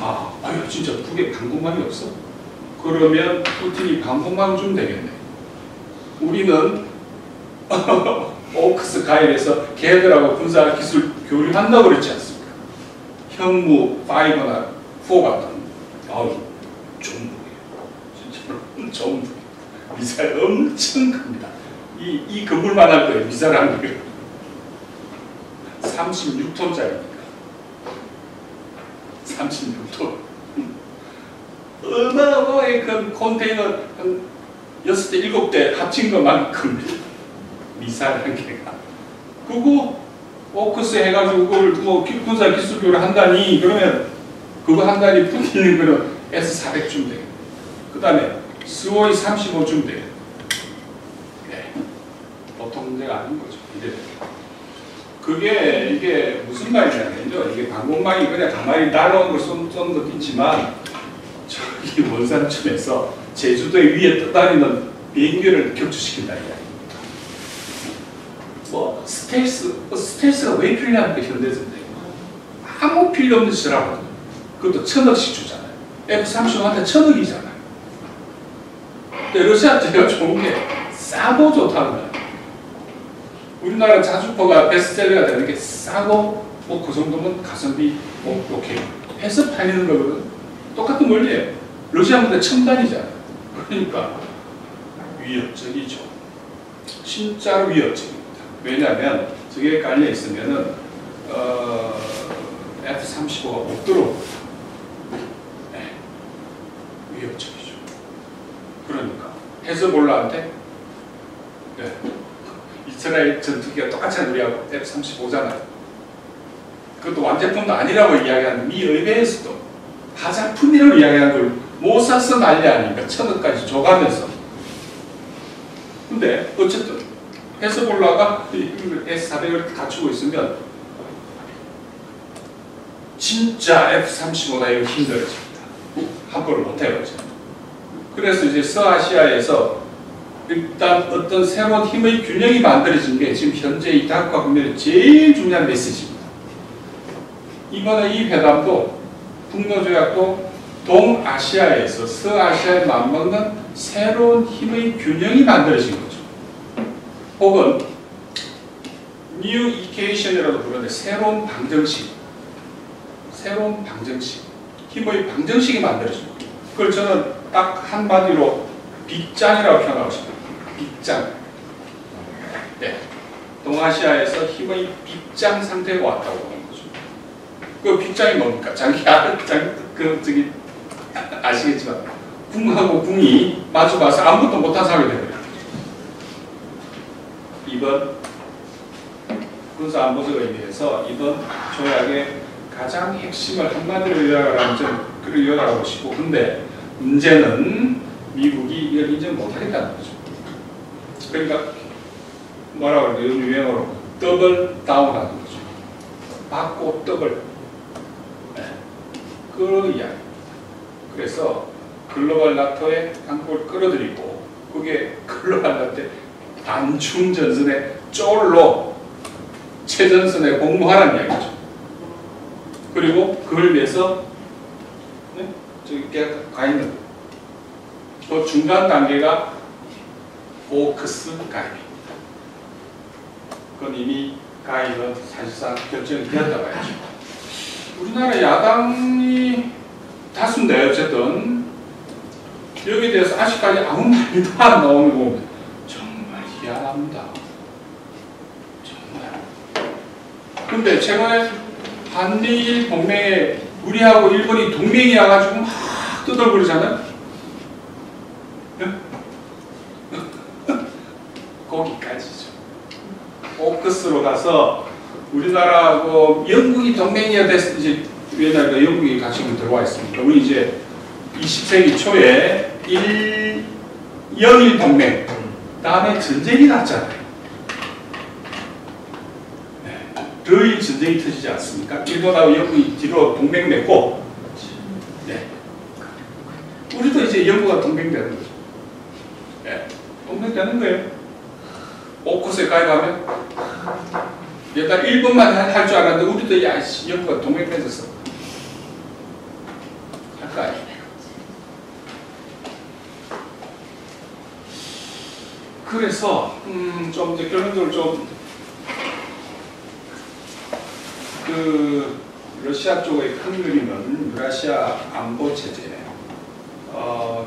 진짜 북에 방공망이 없어? 그러면 푸틴이 방공망 주면 되겠네. 우리는 오크스 가일에서 걔들하고 군사 기술 교류한다고 그랬지 않습니까? 현무 5나 4 같은 좋은 무기예요. 진짜로 좋은 무기. 미사일 엄청 큽니다. 이 건물만 할 거예요. 미사일 한 개가 36톤짜리니까 36톤 어마어마하게 큰 컨테이너 한 6대 7대 합친 것만큼 미사일 한 개가 그거 오크스 해가지고 그걸 뭐 군사 기술 교류를 한다니 그러면 그거 한다니 푸틴은 그런 S-400 주면 되겠네. 그 다음에 스호이 35 주면 되겠네. 네. 보통 문제가 아닌 거죠. 이게 무슨 말이냐면요. 이게 방공망이 그냥 가만히 날아온 걸 쏘는 것도 있지만 저기 원산쯤에서 제주도에 위에 떠다니는 비행기를 격추시킨다 이야기입니다. 뭐 스텔스가 왜 필요합니까? 현대전쟁 아무 필요 없는 짓을 하거든요. 그것도 1000억씩 주잖아요. F-35한테 1000억이잖아요. 근데 러시아한테 제가 좋은 게 싸고 좋다는 거예요. 우리나라 자주포가 베스트셀러가 되는 게 싸고 뭐 그 정도면 가성비 뭐 오케이 해서 팔리는 거거든. 똑같은 원리예요. 러시아보다 첨단이잖아요. 그러니까 위협적이죠. 진짜로 위협적입니다. 왜냐하면 저게 깔려 있으면은 F-35가 못 들어오고 네. 위협적이죠. 그러니까 헤즈볼라한테 네. 이스라엘 전투기가 똑같이 우리하고 F-35잖아요. 그것도 완제품도 아니라고 이야기하는 미 의회에서도 가장 품위를 이야기하는 걸 못 사서 난리 아닙니까? 천억까지 줘가면서. 근데 어쨌든 헤즈볼라가 S-400을 갖추고 있으면 진짜 F-35다 이거 힘들어집니다. 함부로 못해요. 그래서 이제 서아시아에서 일단 어떤 새로운 힘의 균형이 만들어진 게 지금 현재 이 다국화 국면의 제일 중요한 메시지입니다. 이번에 이 회담도 북로조약도 동아시아에서 서아시아에 맞먹는 새로운 힘의 균형이 만들어진 거죠. 혹은 뉴 이케이션이라도 부르는데 새로운 방정식, 힘의 방정식이 만들어진 거죠. 그걸 저는 딱 한마디로 빗장이라고 표현하고 싶어요. 빗장. 네. 동아시아에서 힘의 빗장 상태가 왔다고 하는 거죠. 그 빗장이 뭡니까? 아시겠지만 궁하고 궁이 마주봐서 아무것도 못한 사람이 되거든요. 이번 군사안보적에 의해서 이번 조약의 가장 핵심을 한마디로 요약하라면 좀 그걸 요약하고 싶고, 근데 문제는 미국이 이걸 인정 못하겠다는 거죠. 그러니까 뭐라고 그래요? 유행어로 더블 다운하는 거죠. 받고 더블. 네. 그 이야기. 그래서 글로벌 나토의 한국을 끌어들이고, 그게 글로벌 나토의 단충 전선의 쫄로 최전선에 공모하라는 이야기죠. 그리고 그걸 위해서 저기 가 있는 그 중간 단계가 오크스 가입입니다. 그건 이미 가입은 사실상 결정이 되었다고 해야죠. 우리나라 야당이 다수인데 어쨌든 여기에 대해서 아직까지 아무 말도 안 나오는 거 보면 정말 희한합니다. 정말. 근데 최근에 한미일 동맹에 우리하고 일본이 동맹이라 가지고 막 떠들거리잖아요. 거기까지죠. 오크스로 가서 우리나라하고 영국이 동맹이야 됐을 이제 왜냐하면 영국이 같이 들어와 있습니다. 우리 이제 20세기 초에 영일 동맹 다음에 전쟁이 났잖아요. 네. 러일 전쟁이 터지지 않습니까? 일본하고 영국이 뒤로 동맹 맺고, 네. 우리도 이제 영국과 동맹 되는 거죠. 네. 동맹 되는 거예요. 오크스에 가입하면 얘가 일본만 할 줄 알았는데 우리도 야 영국과 동맹 맺었어. 할까요? 그래서 좀 이제 결론적으로 좀 그 러시아 쪽의 큰 그림은 유라시아 안보 체제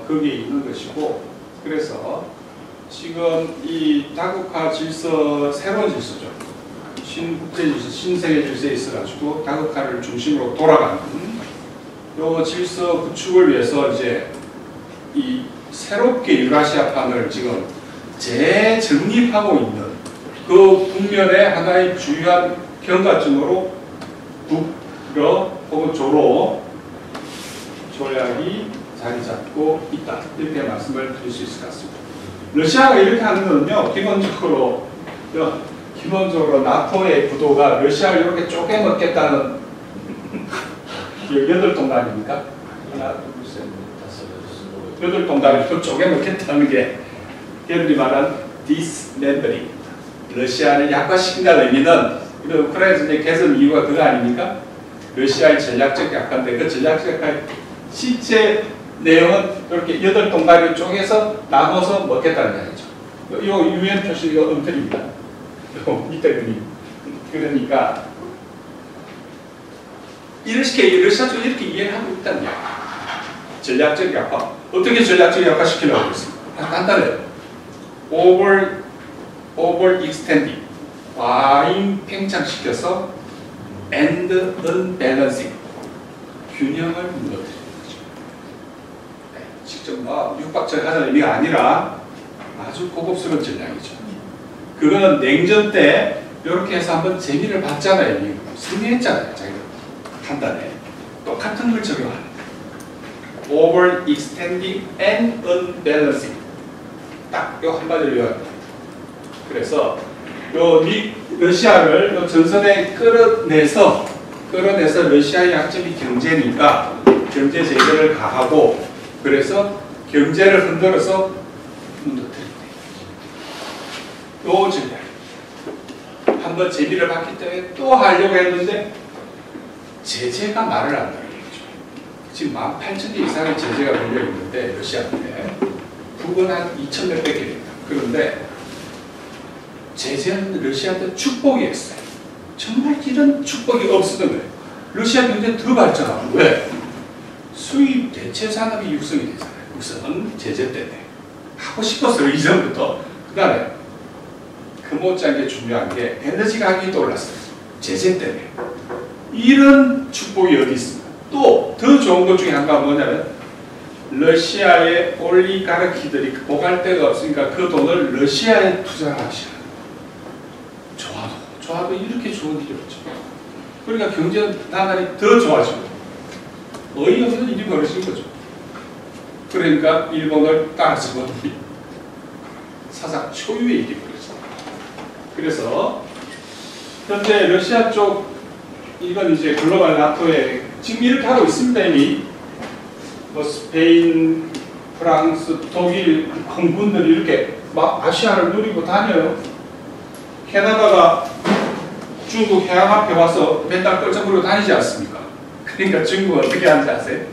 거기에 있는 것이고, 그래서 지금 이 다국화 질서 새로운 질서죠. 신국제 질서, 신세계 질서에 있어가지고 다국화를 중심으로 돌아가는 요 질서 구축을 위해서 이제 이 새롭게 유라시아판을 지금 재정립하고 있는 그 국면의 하나의 주요한 경과점으로 북러 혹은 조로 조약이 자리 잡고 있다. 이렇게 말씀을 드릴 수 있을 것 같습니다. 러시아가 이렇게 하는 거는요, 기본적으로 나토의 구도가 러시아를 이렇게 쪼개먹겠다는 8동단 아닙니까? 하나, 둘, 셋, 넷, 다섯, 8동단을 쪼개먹겠다는 게 걔들이 말한 디스멤버링, 러시아를 약화시킨다는 의미는 우크라이나에서 이제 개선 이유가 그거 아닙니까? 러시아의 전략적 약화인데 그 전략적 약화의 실제 내용은 이렇게 8동단을 쪼개서 나눠서 먹겠다는 얘기죠. 이 유엔 표시 이거 엉터리입니다. 밑에 그림. 그러니까 이렇게 러시아 쪽이 이렇게 이해를 하고 있다는 이야기. 전략적 약화. 어떻게 전략적 약화 시키려고 했습니까? 간단해요. over extending. 과잉 팽창시켜서 and unbalancing. 균형을 무너뜨리는 거죠. 네, 직접 육박절 하자는 의미가 아니라 아주 고급스러운 전략이죠. 그거는 냉전 때 이렇게 해서 한번 재미를 봤잖아요. 승리했잖아요. 자기가 판단에. 똑같은 걸 적용하는 거예요. overextending and unbalancing. 딱 요 한마디로 요약합니다. 그래서 요 러시아를 요 전선에 끌어내서 러시아의 약점이 경제니까 경제 제재를 가하고 그래서 경제를 흔들어서 무너뜨린다. 요 전략. 한번 재미를 봤기 때문에 또 하려고 했는데 제재가 말을 안 하는 거죠. 지금 18,000개 이상의 제재가 걸려 있는데 러시아한테 북은 한 2,000 몇백 개입니다. 그런데 제재는 러시아한테 축복이었어요. 정말 이런 축복이 없었던 거예요. 러시아 경제는 더 발전하고 왜? 수입 대체 산업이 육성이 되잖아요. 우선 제재 때문에 하고 싶었어요. 이전부터. 그 다음에 그 못지않게 중요한 게 에너지 가격이 또 올랐어요. 제재 때문에. 이런 축복이 어디 있습니까? 또 더 좋은 것 중에 하나가 뭐냐면 러시아의 올리가르키들이 보갈 데가 없으니까 그 돈을 러시아에 투자를 하기 시작해요. 좋아도 이렇게 좋은 일이 없죠. 그러니까 경제는 나날이 더 좋아지고 어이없는 일이 벌어지는 거죠. 그러니까 일본을 따라서 사상 초유의 일이 벌어집니다. 그래서 현재 러시아 쪽 이건 이제 글로벌 나토에 지금 이렇게 하고 있습니다. 이미 뭐 스페인, 프랑스, 독일 공군들이 이렇게 막 아시아를 누리고 다녀요. 캐나다가 중국 해양 앞에 와서 맨날 끌어버리고 다니지 않습니까? 그러니까 중국은 어떻게 하는지 아세요?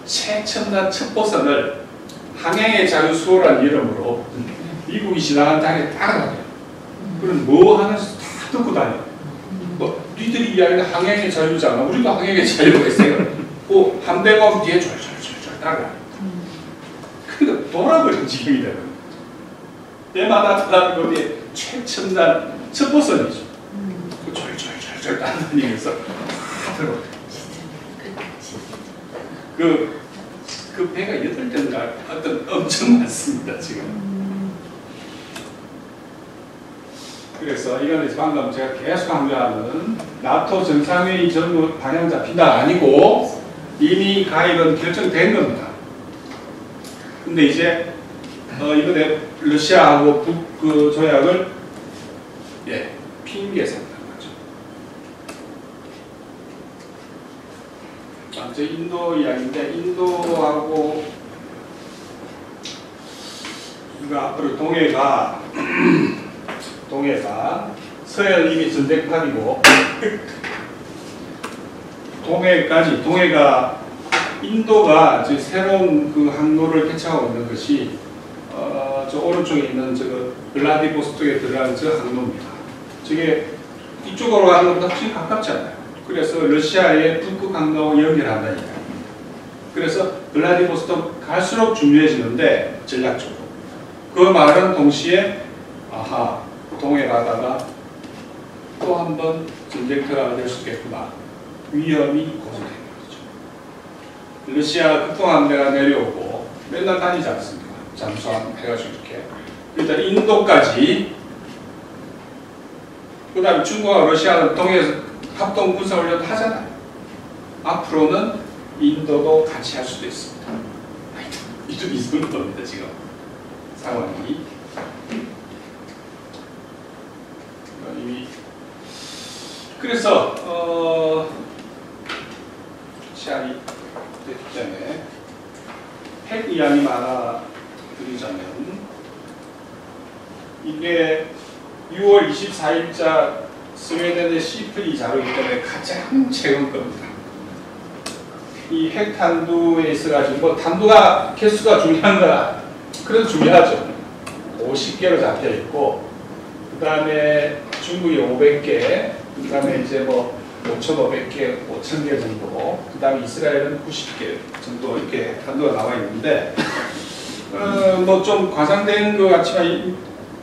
최첨단 첩보선을 항해의 자유수호라는 이름으로 미국이 지나간 다리에 따라다녀요. 그럼 뭐 하는지 다 듣고 다녀요. 뭐 니들이 이야기하는 항해의 자유잖아. 우리도 항해의 자유가 있어요. 그 함대가 오면 뒤에 쫄쫄쫄쫄 따라가요. 그러니까 돌아버린 지경이 되는 거예요. 때마다 따라가는 거기에 최첨단 첩보선이죠. 그 쫄쫄쫄쫄 따라다니면서 다 들어오죠. 그 배가 8대인가 어떤 엄청 많습니다, 지금. 그래서 이건 이제 방금 제가 계속 강조하는 나토 정상회의 전후 방향 잡힌다 아니고 이미 가입은 결정된 겁니다. 근데 이제 이번에 러시아하고 북 그 조약을 핑계 삼는 거죠. 저 인도 이야기인데 인도하고 우리가 앞으로 동해가 서해는 이미 전쟁판이고 동해가 인도가 이제 새로운 그 항로를 개척하고 있는 것이 저 오른쪽에 있는 저 블라디보스톡에 들어가는 저 항로입니다. 저게 이쪽으로 가는 것보다 훨씬 가깝지 않아요. 그래서 러시아의 북극 항로와 연결한다는 이야기. 그래서 블라디보스톡 갈수록 중요해지는데 전략적으로 그 말은 동시에 동해 가다가 또 한 번 전쟁터가 될 수 있겠구나. 위험이 고조되는 거죠. 러시아 극동함대가 내려오고 맨날 다니지 않습니까? 잠수함 해가지고 이렇게. 일단 인도까지, 그 다음에 중국과 러시아는 동해에서 합동 군사훈련도 하잖아요. 앞으로는 인도도 같이 할 수도 있습니다. 이런 겁니다, 지금. 상황이. 그래서 시간이 됐기 때문에 핵 이야기만 하나 드리자면 이게 6월 24일자 스웨덴의 시프리 자료이기 때문에 가장 최근 겁니다. 이 핵 탄두에 있어가지고 뭐 탄두가 개수가 중요한 거라 그래도 중요하죠. 50개로 잡혀 있고 그 다음에 중국이 500개, 그 다음에 이제 뭐 5,500개, 5,000개 정도, 그 다음에 이스라엘은 90개 정도 이렇게 탄두가 나와 있는데, 뭐 좀 과장된 것 같지만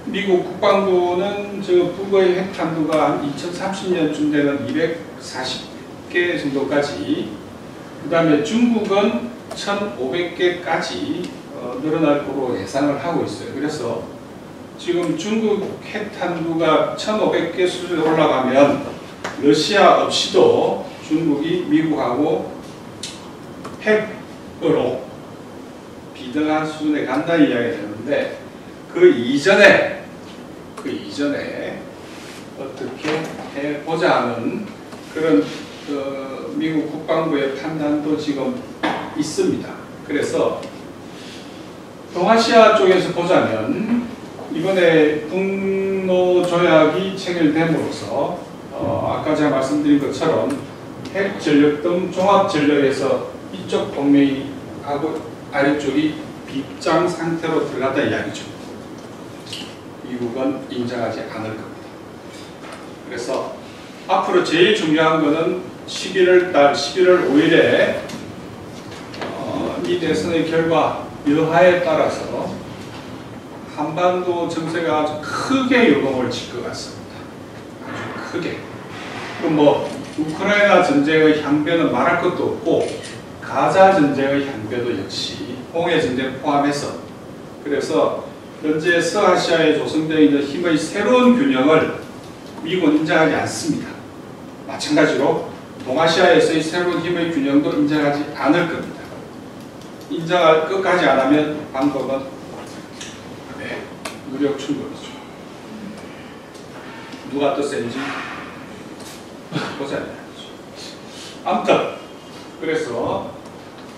미국 국방부는 저 북의 핵 탄두가 한 2030년쯤 되는 240개 정도까지, 그 다음에 중국은 1,500개까지 늘어날 거로 예상을 하고 있어요. 그래서 지금 중국 핵탄두가 1,500개 수준에 올라가면 러시아 없이도 중국이 미국하고 핵 비등한 수준에 간다는 이야기가 되는데 그 이전에 어떻게 해보자 하는 그런 미국 국방부의 판단도 지금 있습니다. 그래서 동아시아 쪽에서 보자면 이번에 북노 조약이 체결됨으로써 아까 제가 말씀드린 것처럼 핵 전력 등 종합 전력에서 이쪽 동맹하고 아래쪽이 빗장 상태로 들어갔다 이야기죠. 미국은 인정하지 않을 겁니다. 그래서 앞으로 제일 중요한 것은 11월 5일에 미 대선의 결과 여하에 따라서 한반도 정세가 아주 크게 요동을 칠 것 같습니다. 아주 크게. 그럼 뭐 우크라이나 전쟁의 향배는 말할 것도 없고 가자 전쟁의 향배도 역시 홍해 전쟁 포함해서 그래서 현재 서아시아에 조성되어 있는 힘의 새로운 균형을 미국은 인정하지 않습니다. 마찬가지로 동아시아에서의 새로운 힘의 균형도 인정하지 않을 겁니다. 인정할 끝까지 안 하면 방법은 무력 충돌이죠. 누가 더 센지 보자. 아무튼 그래서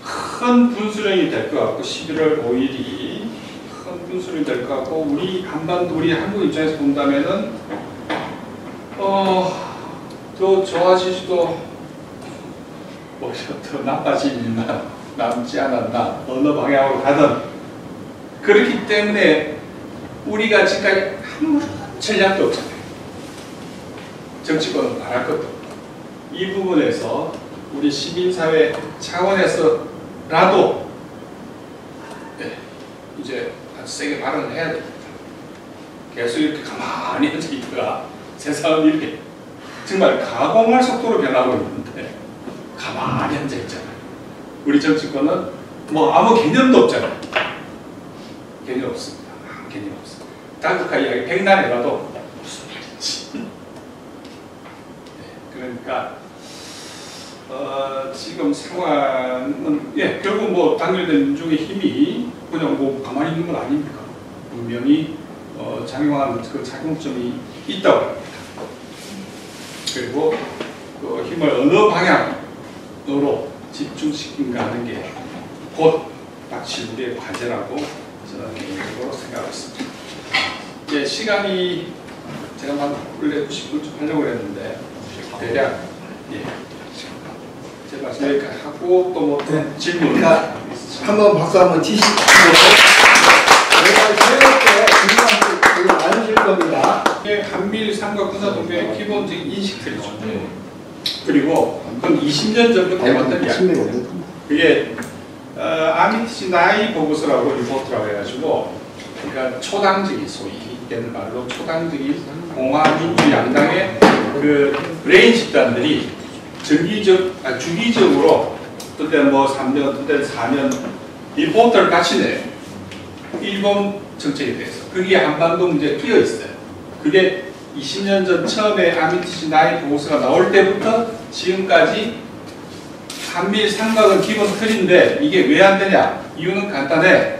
큰 분수령이 될 것 같고 11월 5일이 큰 분수령이 될 것 같고 우리 한반도 우리 한국 입장에서 본다면은 더 좋아지지도 더 나빠질 일만 남지 않았나 어느 방향으로 가든 그렇기 때문에 우리가 지금까지 아무런 전략도 없잖아요. 정치권은 말할 것도 없고 이 부분에서 우리 시민사회 차원에서라도 이제 아주 세게 발언을 해야 됩니다. 계속 이렇게 가만히 앉아 있다가 세상은 이렇게 정말 가공할 속도로 변하고 있는데 가만히 앉아 있잖아요. 우리 정치권은 뭐 아무 개념도 없잖아요. 개념 없습니다. 개념 없습니다. 다국화 이야기 백날해봐도 무슨 말인지. 그러니까 지금 상황은 결국 뭐 단결된 민중의 힘이 그냥 뭐 가만히 있는 건 아닙니까? 분명히 작용하는 그 작용점이 있다고 합니다. 그리고 그 힘을 어느 방향으로 집중시킨가 하는 게 곧 닥칠 우리의 과제라고 저는 개인적으로 생각하고 있습니다. 이제 시간이 제가 한 원래 90분쯤 하려고 했는데 대략 제 말씀 여기까지 하고 또 뭐 질문 한번 박수 한번 치시고 저희가 새롭게 질문 나누실 겁니다. 한미일 삼각군사 동맹의 기본적인 인식 틀이죠. 그리고 그건 20년 전부터 해왔던 이야기. 그게 아미티시 나이 보고서라고 리포트라고 해가지고 그러니까 초당적인 소위 옛날 말로 초당적인 공화민주 양당의 그 브레인 집단들이 주기적으로 어떤 때는 뭐 3년, 어떤 때는 4년 리포트를 같이 내요. 일본 정책에 대해서. 그게 한반도 문제에 끼어 있어요. 그게 20년 전 처음에 아미티시 나이 보고서가 나올 때부터 지금까지 한미일 삼각은 기본 틀인데 이게 왜 안 되냐? 이유는 간단해.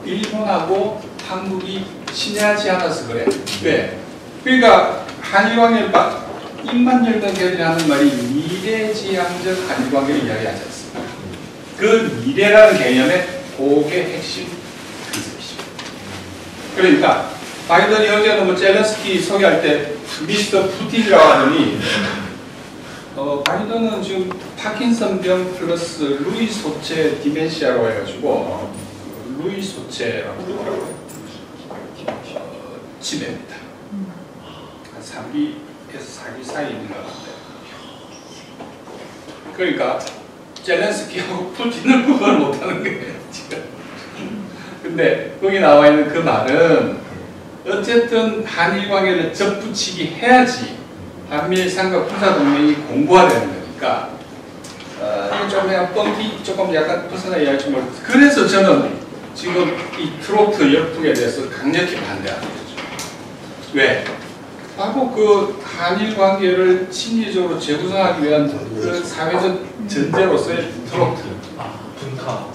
일본하고 한국이 친하지 않아서 그래. 왜? 그러니까 한일관계를 입만 열던 걔들이 하는 말이 미래지향적 한일관계를 이야기하지 않습니까? 그 미래라는 개념의 그게 핵심 컨셉이죠. 그러니까 바이든이 어제는 뭐 젤렌스키 소개할 때 미스터 푸틴이라고 하더니 바이든은 지금 파킨슨병 플러스 루이 소체 디멘시아라고 해가지고 루이 소체라고 그러더라고요. 치매입니다. 한 3기에서 4기 사이에 있는 것 같아요. 그러니까 젤렌스키하고 푸틴을 구분을 못하는 거예요 지금. 근데 거기 나와 있는 그 말은 어쨌든 한일 관계를 접붙이기 해야지 한미일 삼각 군사동맹이 공고화되는 거니까 이게 좀 그냥 뻥기 조금 약간 벗어나 이야기하지만 그래서 저는 지금 이 트로트 열풍에 대해서 강력히 반대하는 거죠. 왜? 바로 그 한일 관계를 심리적으로 재구성하기 위한 그 사회적 전제로서의 트로트. 분카.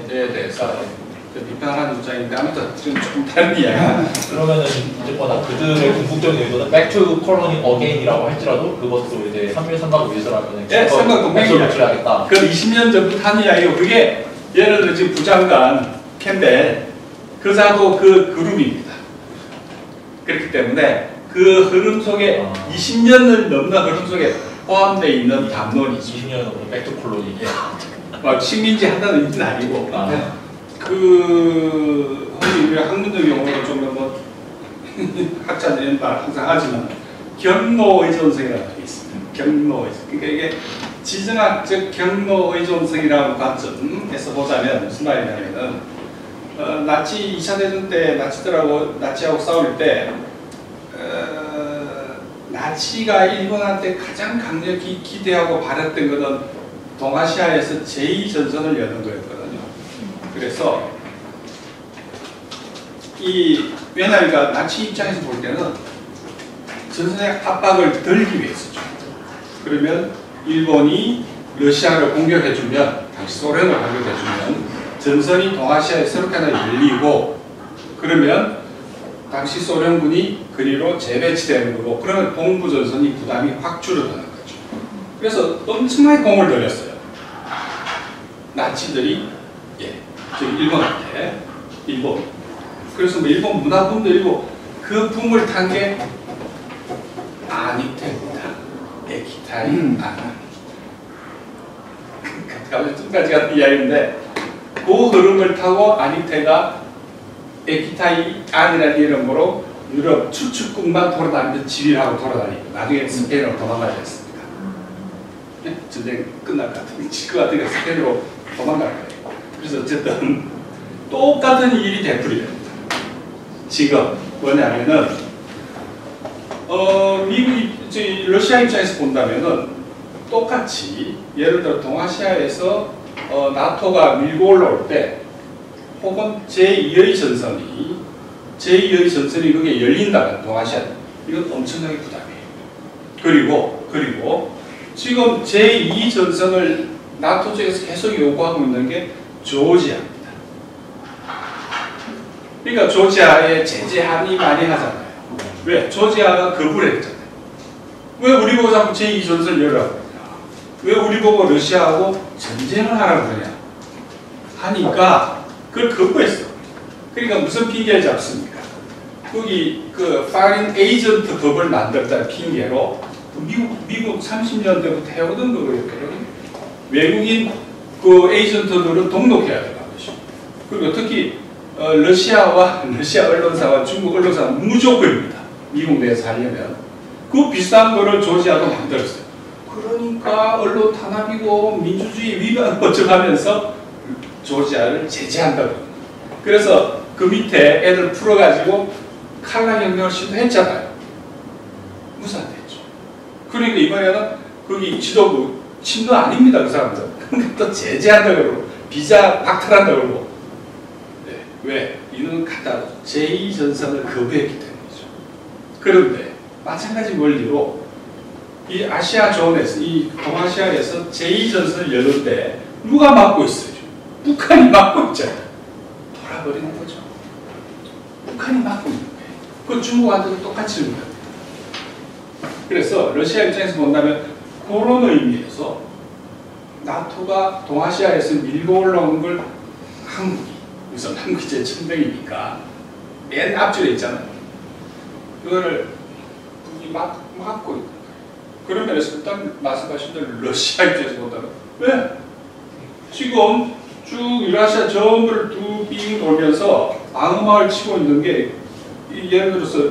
대해서 비판하는 입장인데 아무튼 지금 조금 다른 이야기야. 그러면은 어쨌거나 그들의 궁극적인 의도는 back to colony again이라고 할지라도 그것도 이제 한미 삼각을 위해서라면 네, 삼각 동맹이야. 줄여야겠다. 그 20년 전부터 한 이야기고 그게 예를 들어 지금 부장관 캠벨 그사도 그 그룹입니다. 그렇기 때문에 그 흐름 속에 20년을 넘는 흐름 속에 포함되어 있는 담론이죠. 20년 넘는 back to colony. 막 식민지 한다는 의미는 아니고 아. 그 우리가 학문적 용어로 좀 뭐 학자들은 말 항상 하지만 경로 의존성이라는 게 있습니다. 경로 의존. 그러니까 이게 지정학적 경로 의존성이라는 관점에서 보자면 무슨 말이냐면은 나치 2차 대전 때 나치하고 싸울 때 나치가 일본한테 가장 강력히 기대하고 바랬던 것은 동아시아에서 제2전선을 여는 거였거든요. 그래서 왜냐하면 나치 입장에서 볼 때는 전선의 압박을 덜기 위해서죠. 그러면 일본이 러시아를 공격해주면, 당시 소련을 공격해주면 전선이 동아시아에 새롭게 하나 열리고, 그러면 당시 소련군이 그리로 재배치되는 거고, 그러면 동부 전선이 부담이 확 줄어드는 거죠. 그래서 엄청나게 공을 들였어요. 나치들이 일본한테 그래서 뭐 일본 문화붐도 일고 그 붐을 탄 게 아니테입니다. 에키타이 아나. 갑자기 뚱까지 같은 이야기인데 그 흐름을 타고 아니테가 에키타이 안이라는 이름으로 유럽 추축국만 돌아다니면서 지휘하고 돌아다니고 나중에 스페인으로 도망가야 됐습니다. 전쟁 끝날 것 같으면 질 것 같으니까 스페인으로 도망갈 거예요. 그래서 어쨌든 똑같은 일이 되풀이됩니다. 지금 뭐냐면은 러시아 입장에서 본다면은 똑같이 예를 들어 동아시아에서 나토가 밀고 올라올 때 혹은 제2의 전선이 그게 열린다면 동아시아 이건 엄청나게 부담이에요. 그리고 지금 제2 전선을 나토 쪽에서 계속 요구하고 있는 게 조지아입니다. 그러니까 조지아에 제재 합의 많이 하잖아요. 왜? 조지아가 거부를 했잖아요. 왜 우리 보고 자꾸 제2전선을 열라고 그러냐? 왜 우리 보고 러시아하고 전쟁을 하라고 그러냐? 하니까 그걸 거부했어. 그러니까 무슨 핑계를 잡습니까? 거기 그 파린 에이전트 법을 만들었다는 핑계로 미국 30년대부터 해오던 거거든요. 외국인 그 에이전트들은 등록해야 되는 것이고, 그리고 특히 러시아 언론사와 중국 언론사는 무조건입니다. 미국 내에서 하려면. 그 비슷한 거를 조지아도 만들었어요. 그러니까 언론 탄압이고 민주주의 위반 어쩌면서 조지아를 제재한다고. 그래서 그 밑에 애들 풀어가지고 칼날혁명을 시도했잖아요. 무산됐죠. 그러니까 이번에는 거기 지도부 친도 아닙니다. 그 사람들. 그러니까 또 제재한다고 그러고 비자 박탈한다고 그러고. 네. 왜? 이는 갖다 제2전선을 거부했기 때문이죠. 그런데 마찬가지 원리로 이 아시아 존에서, 이 동아시아에서 제2전선을 여는데 누가 막고 있어요? 북한이 막고 있잖아요. 돌아버리는 거죠. 북한이 막고 있는 거예요. 그건 중국한테도 똑같이 있는 겁니다. 그래서 러시아 입장에서 본다면 그런 의미에서 나토가 동아시아에서 밀고 올라온 걸 우선 한국이 제 천병이니까 맨 앞줄에 있잖아요. 그거를 북이 막고 있는 거예요. 그런 면에서 일단 말씀하신 대로 러시아 입장에서 본다면 왜? 지금 쭉 유라시아 전부를 빙 돌면서 악마를 치고 있는 게 예를 들어서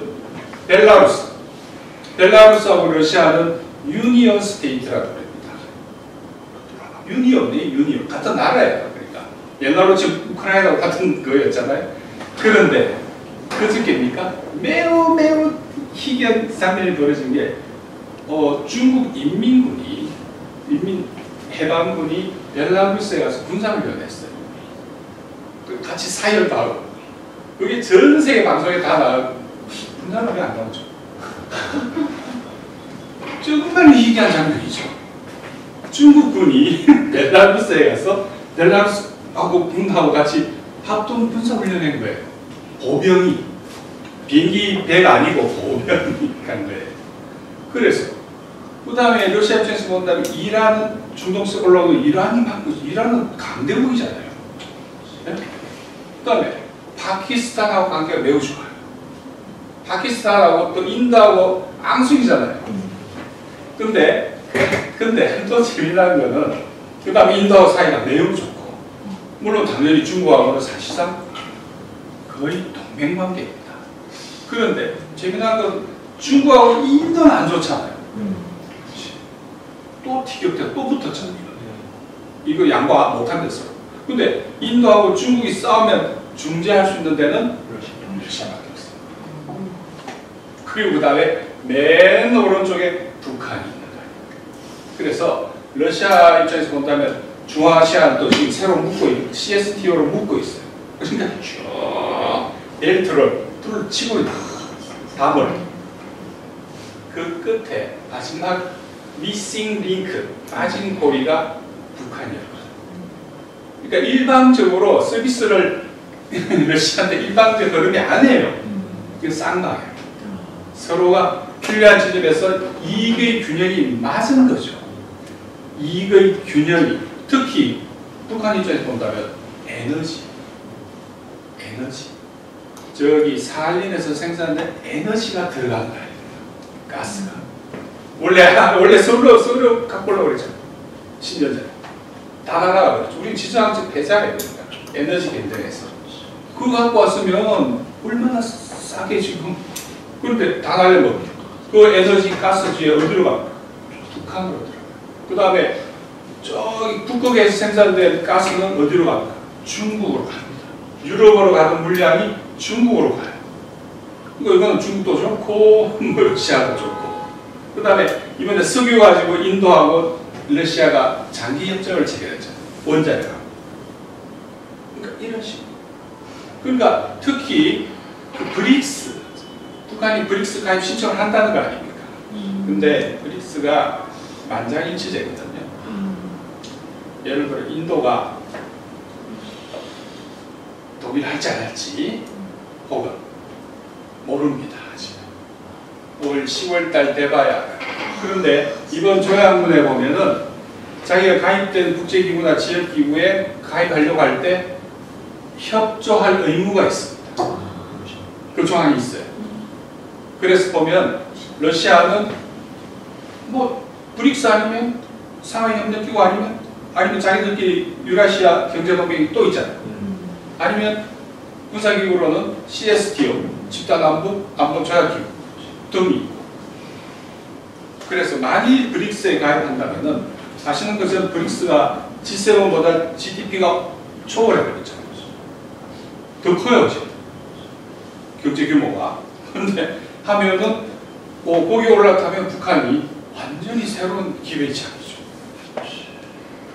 벨라루스하고 러시아는 유니언 스테이트라고 합니다. 유니언 같은 나라예요. 그러니까 옛날로 지금 우크라이나와 같은 거였잖아요. 그런데 그저께입니까? 매우 희귀한 장면이 벌어진 게 중국 해방군이 벨라루스에 가서 군사훈련했어요. 같이 사열도 하고. 그게 전 세계 방송에 다 나가고 우리나라 왜 안 나오죠? 정말 희귀한 장면이죠. 중국군이 벨라루스에 가서 벨라루스 하고 군하고 같이 합동 군사훈련한 거예요. 보병이 비행기 배가 아니고 보병이 간 거예요. 그래서 그 다음에 러시아 입장에서 본다면 이란 중동에서 올라오는 이란은 강대국이잖아요. 네? 그 다음에 파키스탄하고 관계가 매우 좋아요. 파키스탄하고 또 인도하고 앙숙이잖아요. 근데 또 재미난 거는 그 다음에 인도하고 사이가 매우 좋고 물론 당연히 중국하고는 사실상 거의 동맹관계입니다. 그런데 재미난 건 중국하고 인도는 안 좋잖아요. 또 티격태격 또 붙었잖아요. 이거 양보 못한댔어. 근데 인도하고 중국이 싸우면 중재할 수 있는 데는 러시아밖에 없어요. 그리고 그 다음에 맨 오른쪽에 북한이 있는 거예요. 그래서 러시아 입장에서 본다면 중앙아시아는 또 지금 새로 CSTO로 묶고 있어요. 그러니까 쭉 벨트를 불을 치고 있는 거예요. 담을. 그 끝에 마지막 미싱 링크, 빠진 고리가 북한이었거든요. 그러니까 일방적으로 서비스를 러시아한테 일방적 흐름이 아니에요. 이건 쌍방이에요. 서로가 필요한 지점에서 이익의 균형이 맞은 거죠. 이익의 균형이 특히 북한 입장에서 본다면 에너지 저기 산린에서 생산된 에너지가 들어간 거예요. 가스가 원래 서로 갖고 오려고 그랬잖아요. 10년 전에 다 나가가 그랬죠. 우리 지정학적 배제해야 됩니다. 에너지 경쟁에서 그거 갖고 왔으면 얼마나 싸게 지금. 그런데 다 날려먹죠. 그 에너지 가스지에 어디로 갑니까? 북한으로 들어가요. 그 다음에 저기 북극에서 생산된 가스는 어디로 갑니까? 중국으로 갑니다. 유럽으로 가는 물량이 중국으로 가요. 이거는 중국도 좋고 러시아도 좋고. 그 다음에 이번에 석유 가지고 인도하고 러시아가 장기 협정을 체결했잖아요. 원자력. 그러니까 이런 식으로. 그러니까 특히 그 브릭스, 북한이 브릭스 가입 신청을 한다는 거 아닙니까? 근데 브릭스가 만장일치제거든요. 예를 들어 인도가 독일 할지 안 할지 혹은 모릅니다. 지금 올 10월달 돼봐야. 그런데 이번 조약문에 보면은 자기가 가입된 국제기구나 지역기구에 가입하려고 할 때 협조할 의무가 있습니다. 그 조항이 있어요. 그래서 보면 러시아는 뭐 브릭스 아니면 상하이협력기구 아니면 자기들끼리 유라시아 경제동맹이 또 있잖아요. 아니면 군사기구로는 CSTO, 집단안보조약기구 등이 있고. 그래서 만일 브릭스에 가입한다면은 아시는 것처럼 브릭스가 G7보다 GDP가 초월해버렸잖아요. 더 커요, 지금. 경제 규모가. 그런데 하면은 거기 올라타면 북한이 완전히 새로운 기회의 장이죠.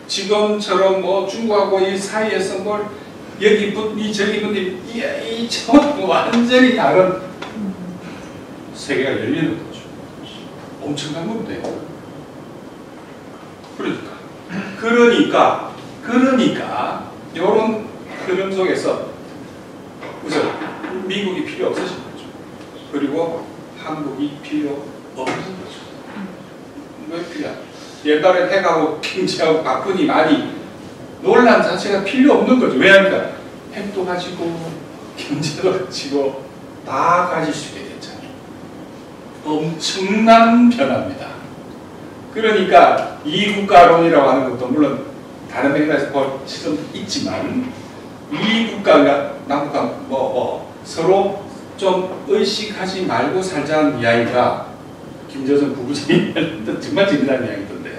지금처럼 뭐 중국하고 이 사이에서 뭘 여기 붙니 저기 붙니 이 완전히 다른 세계가 열리는 거죠. 엄청난 건데. 그러니까 이런 흐름 속에서 우선 미국이 필요 없어진 거죠. 그리고 한국이 필요 없는 거죠. 왜 필요하냐? 옛날에 핵하고 경제하고 박근이 많이 논란 자체가 필요 없는 거죠. 왜냐하니까 핵도 가지고 경제도 가지고 다 가질 수 있게 됐잖아요. 엄청난 변화입니다. 그러니까 이국가론이라고 하는 것도 물론 다른 맥락에서 볼 수도 있지만 이국가가 남북한 서로 좀 의식하지 말고 살자는 이야기가 김정은 부부장이 정말 재미난 이야기던데요.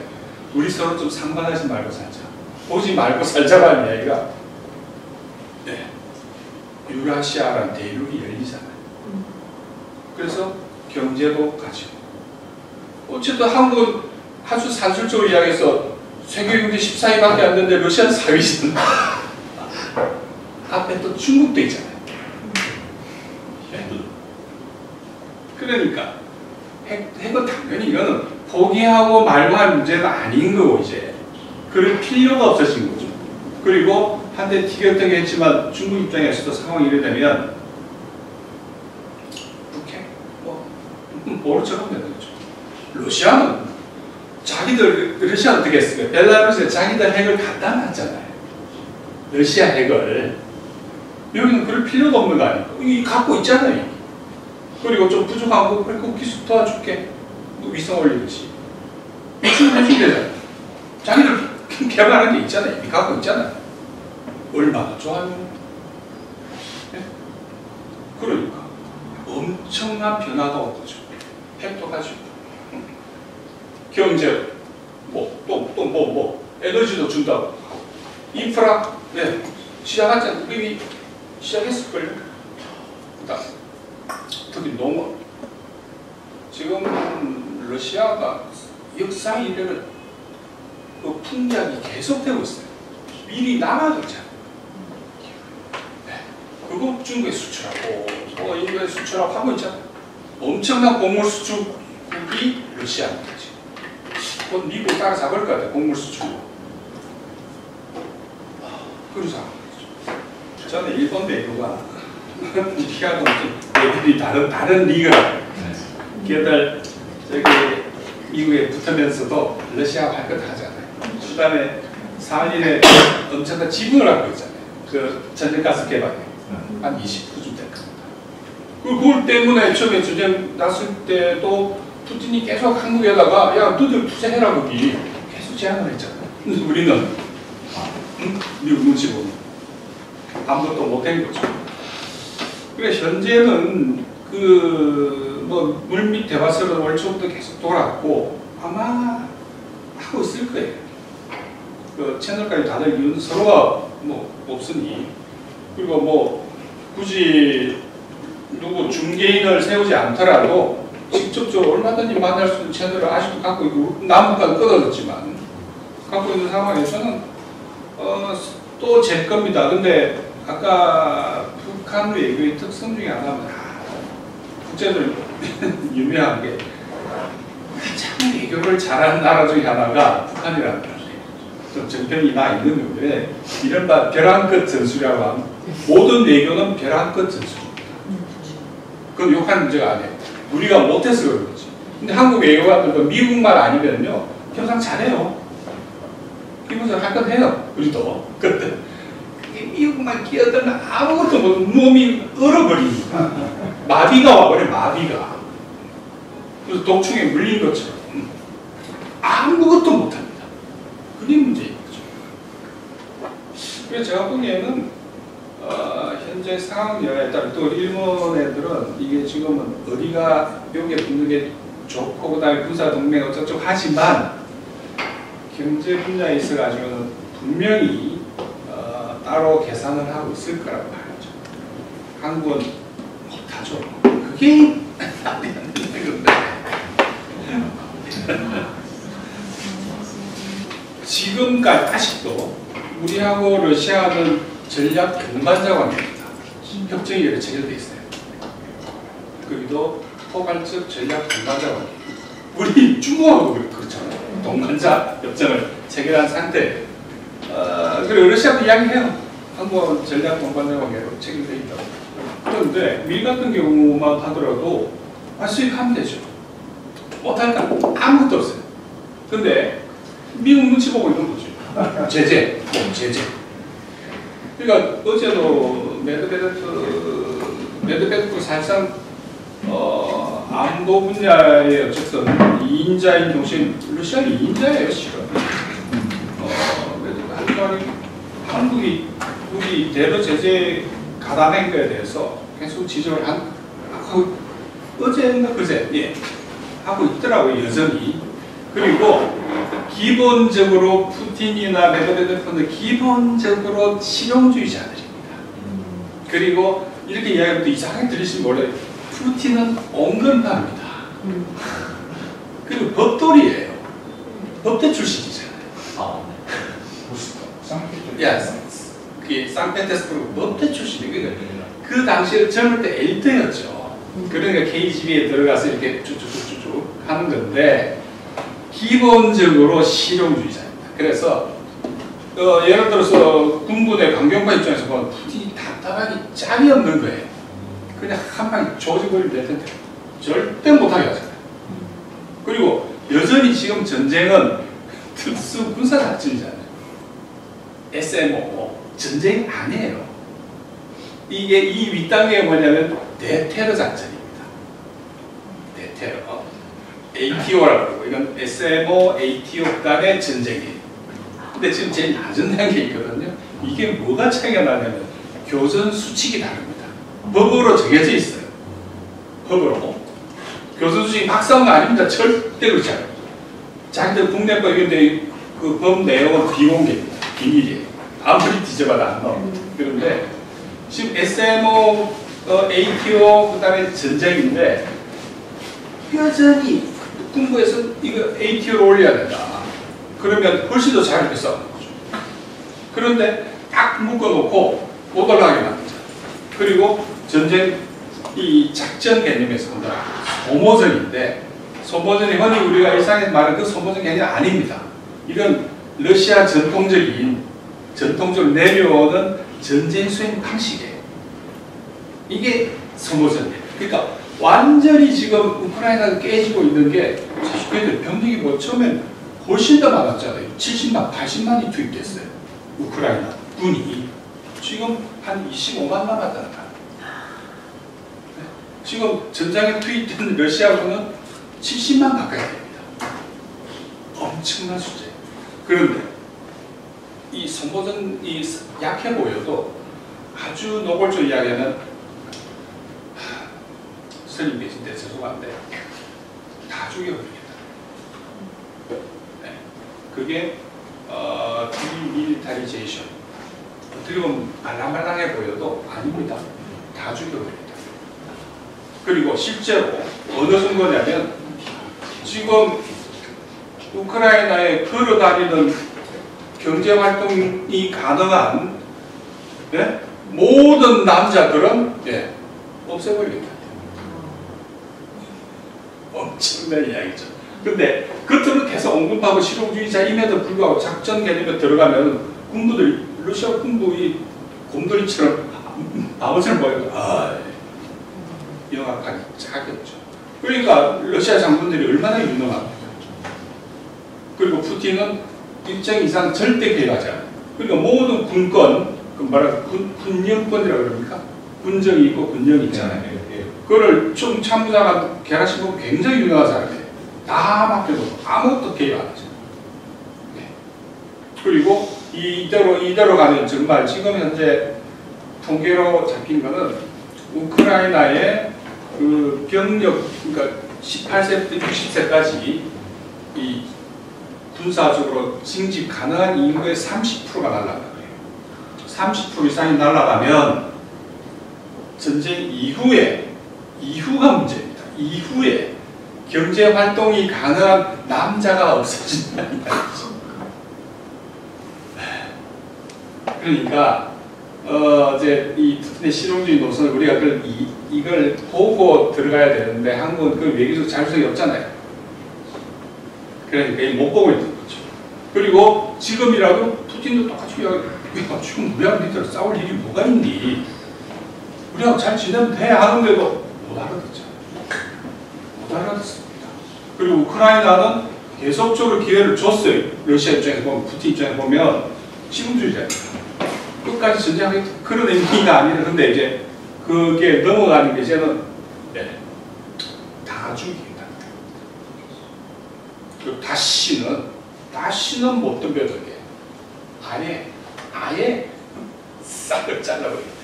우리 서로 좀 상관하지 말고 살자. 보지 말고 살자라는 이야기가 유라시아라는 대륙이 열리잖아요. 그래서 경제도 가지고 어쨌든 한국은 아주 산술적으로 이야기해서 세계 경제 14위밖에 안 되는데 러시아는 4위잖아. 앞에 또 중국도 있잖아요. 그러니까 핵은 당연히 이거는 포기하고 말고 할 문제는 아닌 거고 이제 그럴 필요가 없어진 거죠. 그리고 한때 티격태격 했지만 중국 입장에서도 상황이 이래 되면 북핵 모른 척하면 되는 거죠. 러시아는 러시아는 어떻게 했습니까? 벨라루스에 자기들 핵을 갖다 놨잖아요. 러시아 핵을. 여기는 그럴 필요도 없는 거 아닙니까? 이 갖고 있잖아요. 그리고 좀 부족한 거 그리고 기술 도와줄게. 위성 올리듯이. 해주면 되잖아요. 자기들 개발하는 게 있잖아요. 이미 갖고 있잖아요. 얼마나 좋아요. 네? 그러니까 엄청난 변화가 온 거죠. 핵도 가지고 경제 에너지도 준다고 인프라 시작하지 이미 시작했을걸요. 그러니까 특히 농업 지금 러시아가 역사 이래로 그 풍작이 계속되고 있어요. 미리 남아도 있잖아요. 그거 중국에 수출하고 또 인도에 수출하고 하고 있잖아요. 엄청난 곡물 수출국이 러시아입니다. 곧 미국 따라잡을 것 같아요. 곡물 수출. 그런 상황이죠. 저는 일본 내교가 우리하고 얘들이 다른 리그라. 걔들 저기 미국에 붙으면서도 러시아하고 할 것 하잖아요. 그 다음에 4일에 엄청난 지분을 갖고 있잖아요. 그 전력가스 개발에 한 20%쯤 될 겁니다. 그걸 때문에 처음에 전쟁 났을 때도 푸틴이 계속 한국에다가 야 너들 투자해라 거기 계속 제안을 했잖아요. 근데 우리는 미국 눈치 보고 아무것도 못한 거죠. 그래 현재는 물밑 대화설은 월초부터 계속 돌았고 아마 하고 있을 거예요. 그 채널까지 다들 서로가 없으니 그리고 굳이 누구 중개인을 세우지 않더라도 직접적으로 얼마든지 만날 수 있는 채널을 아직도 갖고 있고 남북한 끊어졌지만 갖고 있는 상황에서는 또 제 겁니다. 근데 아까 북한 외교의 특성 중에 하나는 국제적으로 유명한 게 가장 외교를 잘하는 나라 중에 하나가 북한이라는 거예요. 좀 정평이 나 있는 건데 이른바 벼랑 끝 전술이라고 하면 모든 외교는 벼랑 끝 전술입니다. 그건 욕하는 문제가 아니에요. 우리가 못해서 그런 거지. 근데 한국 외교가 미국말 아니면요 평상 잘해요. 기본적으로 할 건 해요. 우리도. 근데 미국만 끼어들면 아무것도 못 몸이 얼어버리니까 마비가 와버려. 마비가. 그래서 독충에 물린 것처럼 아무것도 못합니다. 그게 문제인 거죠. 그래서 제가 보기에는 현재 상황에 따라 또 일본 애들은 이게 지금은 어디가 벽에 붙는 게 좋고 그다음에 군사 동맹 어쩌고 하지만 경제 분야에 있어가지고는 분명히 따로 계산을 하고 있을 거라고 봐야죠. 한국은 못하죠. 그게 안 되는 건데. 지금까지 아직도 우리하고 러시아는 전략 동반자 관계입니다. 협정이 여러 체결되어 있어요. 거기도 포괄적 전략 동반자 관계. 우리 중국하고도 그렇잖아요. 동반자 협정을 체결한 상태. 그리고 러시아도 이야기해요. 한국은 전략 동반자 관계로 체결되어 있다고. 그런데 미 같은 경우만 하더라도 수익하면 되죠. 못할까? 아무것도 없어요. 근데 미국 눈치 보고 있는 거죠. 제재. 그러니까 어제도 메드베데프 사실상 안보 분야에 어쨌든 2인자인 동시에 러시아는 2인자예요, 실은. 한국이 우리 대러 제재 가담한 거에 대해서 계속 지적을 하고 어제인가 그제 하고 있더라고요, 여전히. 그리고 기본적으로 푸틴이나 메드베데프는 기본적으로 실용주의자들입니다. 그리고 이렇게 이야기하면 또 이상하게 들리시면 몰라요. 푸틴은 온건파입니다. 그리고 법돌이에요. 법대 출신이잖아요. 그게 상페테스부르크 법대 출신이에요. 그 당시에 젊을 때 엘리트였죠. 그러니까 KGB에 들어가서 이렇게 쭉쭉쭉쭉 하는 건데 기본적으로 실용주의자입니다. 그래서 예를 들어서 군부대 강경파 입장에서 보면 푸틴이 답답하기 짝이 없는 거예요. 그냥 한 방에 조져버리면 될 텐데 절대 못하게 하잖아요. 그리고 여전히 지금 전쟁은 특수 군사 작전이잖아요. SMO 전쟁이 아니에요. 이게 이 윗단계가 뭐냐면 대테러 작전입니다. 대테러 ATO라고 그러고 이건 SMO, ATO 그다음에 전쟁이에요. 근데 지금 제일 낮은 단계에 있거든요. 이게 뭐가 차이가 나냐면 교전 수칙이 다릅니다. 법으로 정해져 있어요. 법으로. 교전 수칙이 박사한 거 아닙니다. 절대 그렇지 않아요. 자기들 국내법 이건데 그 법 내용은 비공개입니다. 비밀이에요. 아무리 뒤져봐도 안 나와. 그런데 지금 SMO, ATO 그다음에 전쟁인데 여전히 군부에서 이거 ATO를 올려야 된다. 그러면 훨씬 더 자유롭게 싸우는 거죠. 그런데 딱 묶어놓고 못 올라가게 만들죠. 그리고 전쟁 이 작전 개념에서 본다. 소모전인데 소모전이 흔히 우리가 일상에서 말하는 그 소모전 개념이 아닙니다. 이건 러시아 전통적으로 내려오는 전쟁 수행 방식이에요. 이게 소모전이에요. 그러니까 완전히 지금 우크라이나가 깨지고 있는 게 사실 병력이 뭐 처음엔 훨씬 더 많았잖아요. 70만, 80만이 투입됐어요. 우크라이나 군이. 지금 한 25만 남았다는 거예요. 지금 전장에 투입된 러시아군은 70만 가까이 됩니다. 엄청난 숫자예요. 그런데 이 소모전이 약해 보여도 아주 노골적으로 이야기하면 스님 계신데 죄송한데 다 죽여버립니다. 네. 그게 디밀리타리제이션 어떻게 보면 말랑말랑해 보여도 아닙니다. 다 죽여버립니다. 그리고 실제로 어느 정도냐면 지금 우크라이나에 걸어다니는 경제활동이 가능한 네? 모든 남자들은 없애버립니다. 엄청난 이야기죠. 근데 겉으로 계속 언급하고 실용주의자임에도 불구하고 작전 개념에 들어가면 군부들, 러시아 군부의 곰돌이처럼 아버지를 보여도 영악하기 작겠죠. 그러니까 러시아 장군들이 얼마나 유능합니까? 그리고 푸틴은 일정 이상 절대 개입하지 않아요. 그러니까 모든 군권, 군령권이라고 그럽니까? 군정이 있고 군령이 있잖아요. 그거를 좀 참모자가 게라시모프 굉장히 유명한 사람이에요. 다 맡겨도 아무것도 개입 안 하죠. 네. 그리고 이대로 가면 정말 지금 현재 통계로 잡힌 거는 우크라이나의 그 병력, 그러니까 18세부터 60세까지 이 군사적으로 징집 가능한 인구의 30%가 날아가는 거예요. 30% 이상이 날아가면 전쟁 이후가 문제입니다. 이후에 경제 활동이 가능한 남자가 없어진다는 이야기죠. 그러니까 이제 이 푸틴의 실용주의 노선을 우리가 이걸 보고 들어가야 되는데 한국은 그 외교적 자율성이 없잖아요. 그러니까 못 보고 있는 거죠. 그리고 지금이라도 푸틴도 똑같이 지금 우리하고 니들 싸울 일이 뭐가 있니? 우리하고 잘 지내면 돼 하는데도 못 알아듣죠. 못 알아듣습니다. 그리고 우크라이나는 계속적으로 기회를 줬어요. 러시아 입장에서 보면, 푸틴 입장에서 보면 실용주의자입니다. 끝까지 전쟁하겠다. 그런 의미가 아니라 근데 이제 그게 넘어가는 게 이제는 다 죽이겠다. 그리고 다시는 못 덤벼들게. 아예 싹을 잘라버리겠다.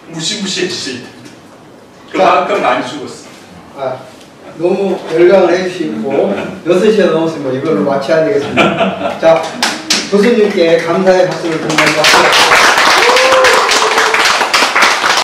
무시무시해지지. 그만큼 많이 죽었어. 너무 열강을 해주시고 6시가 넘었으면 이걸로 마쳐야 되겠습니다. 자, 교수님께 감사의 박수를 드리면서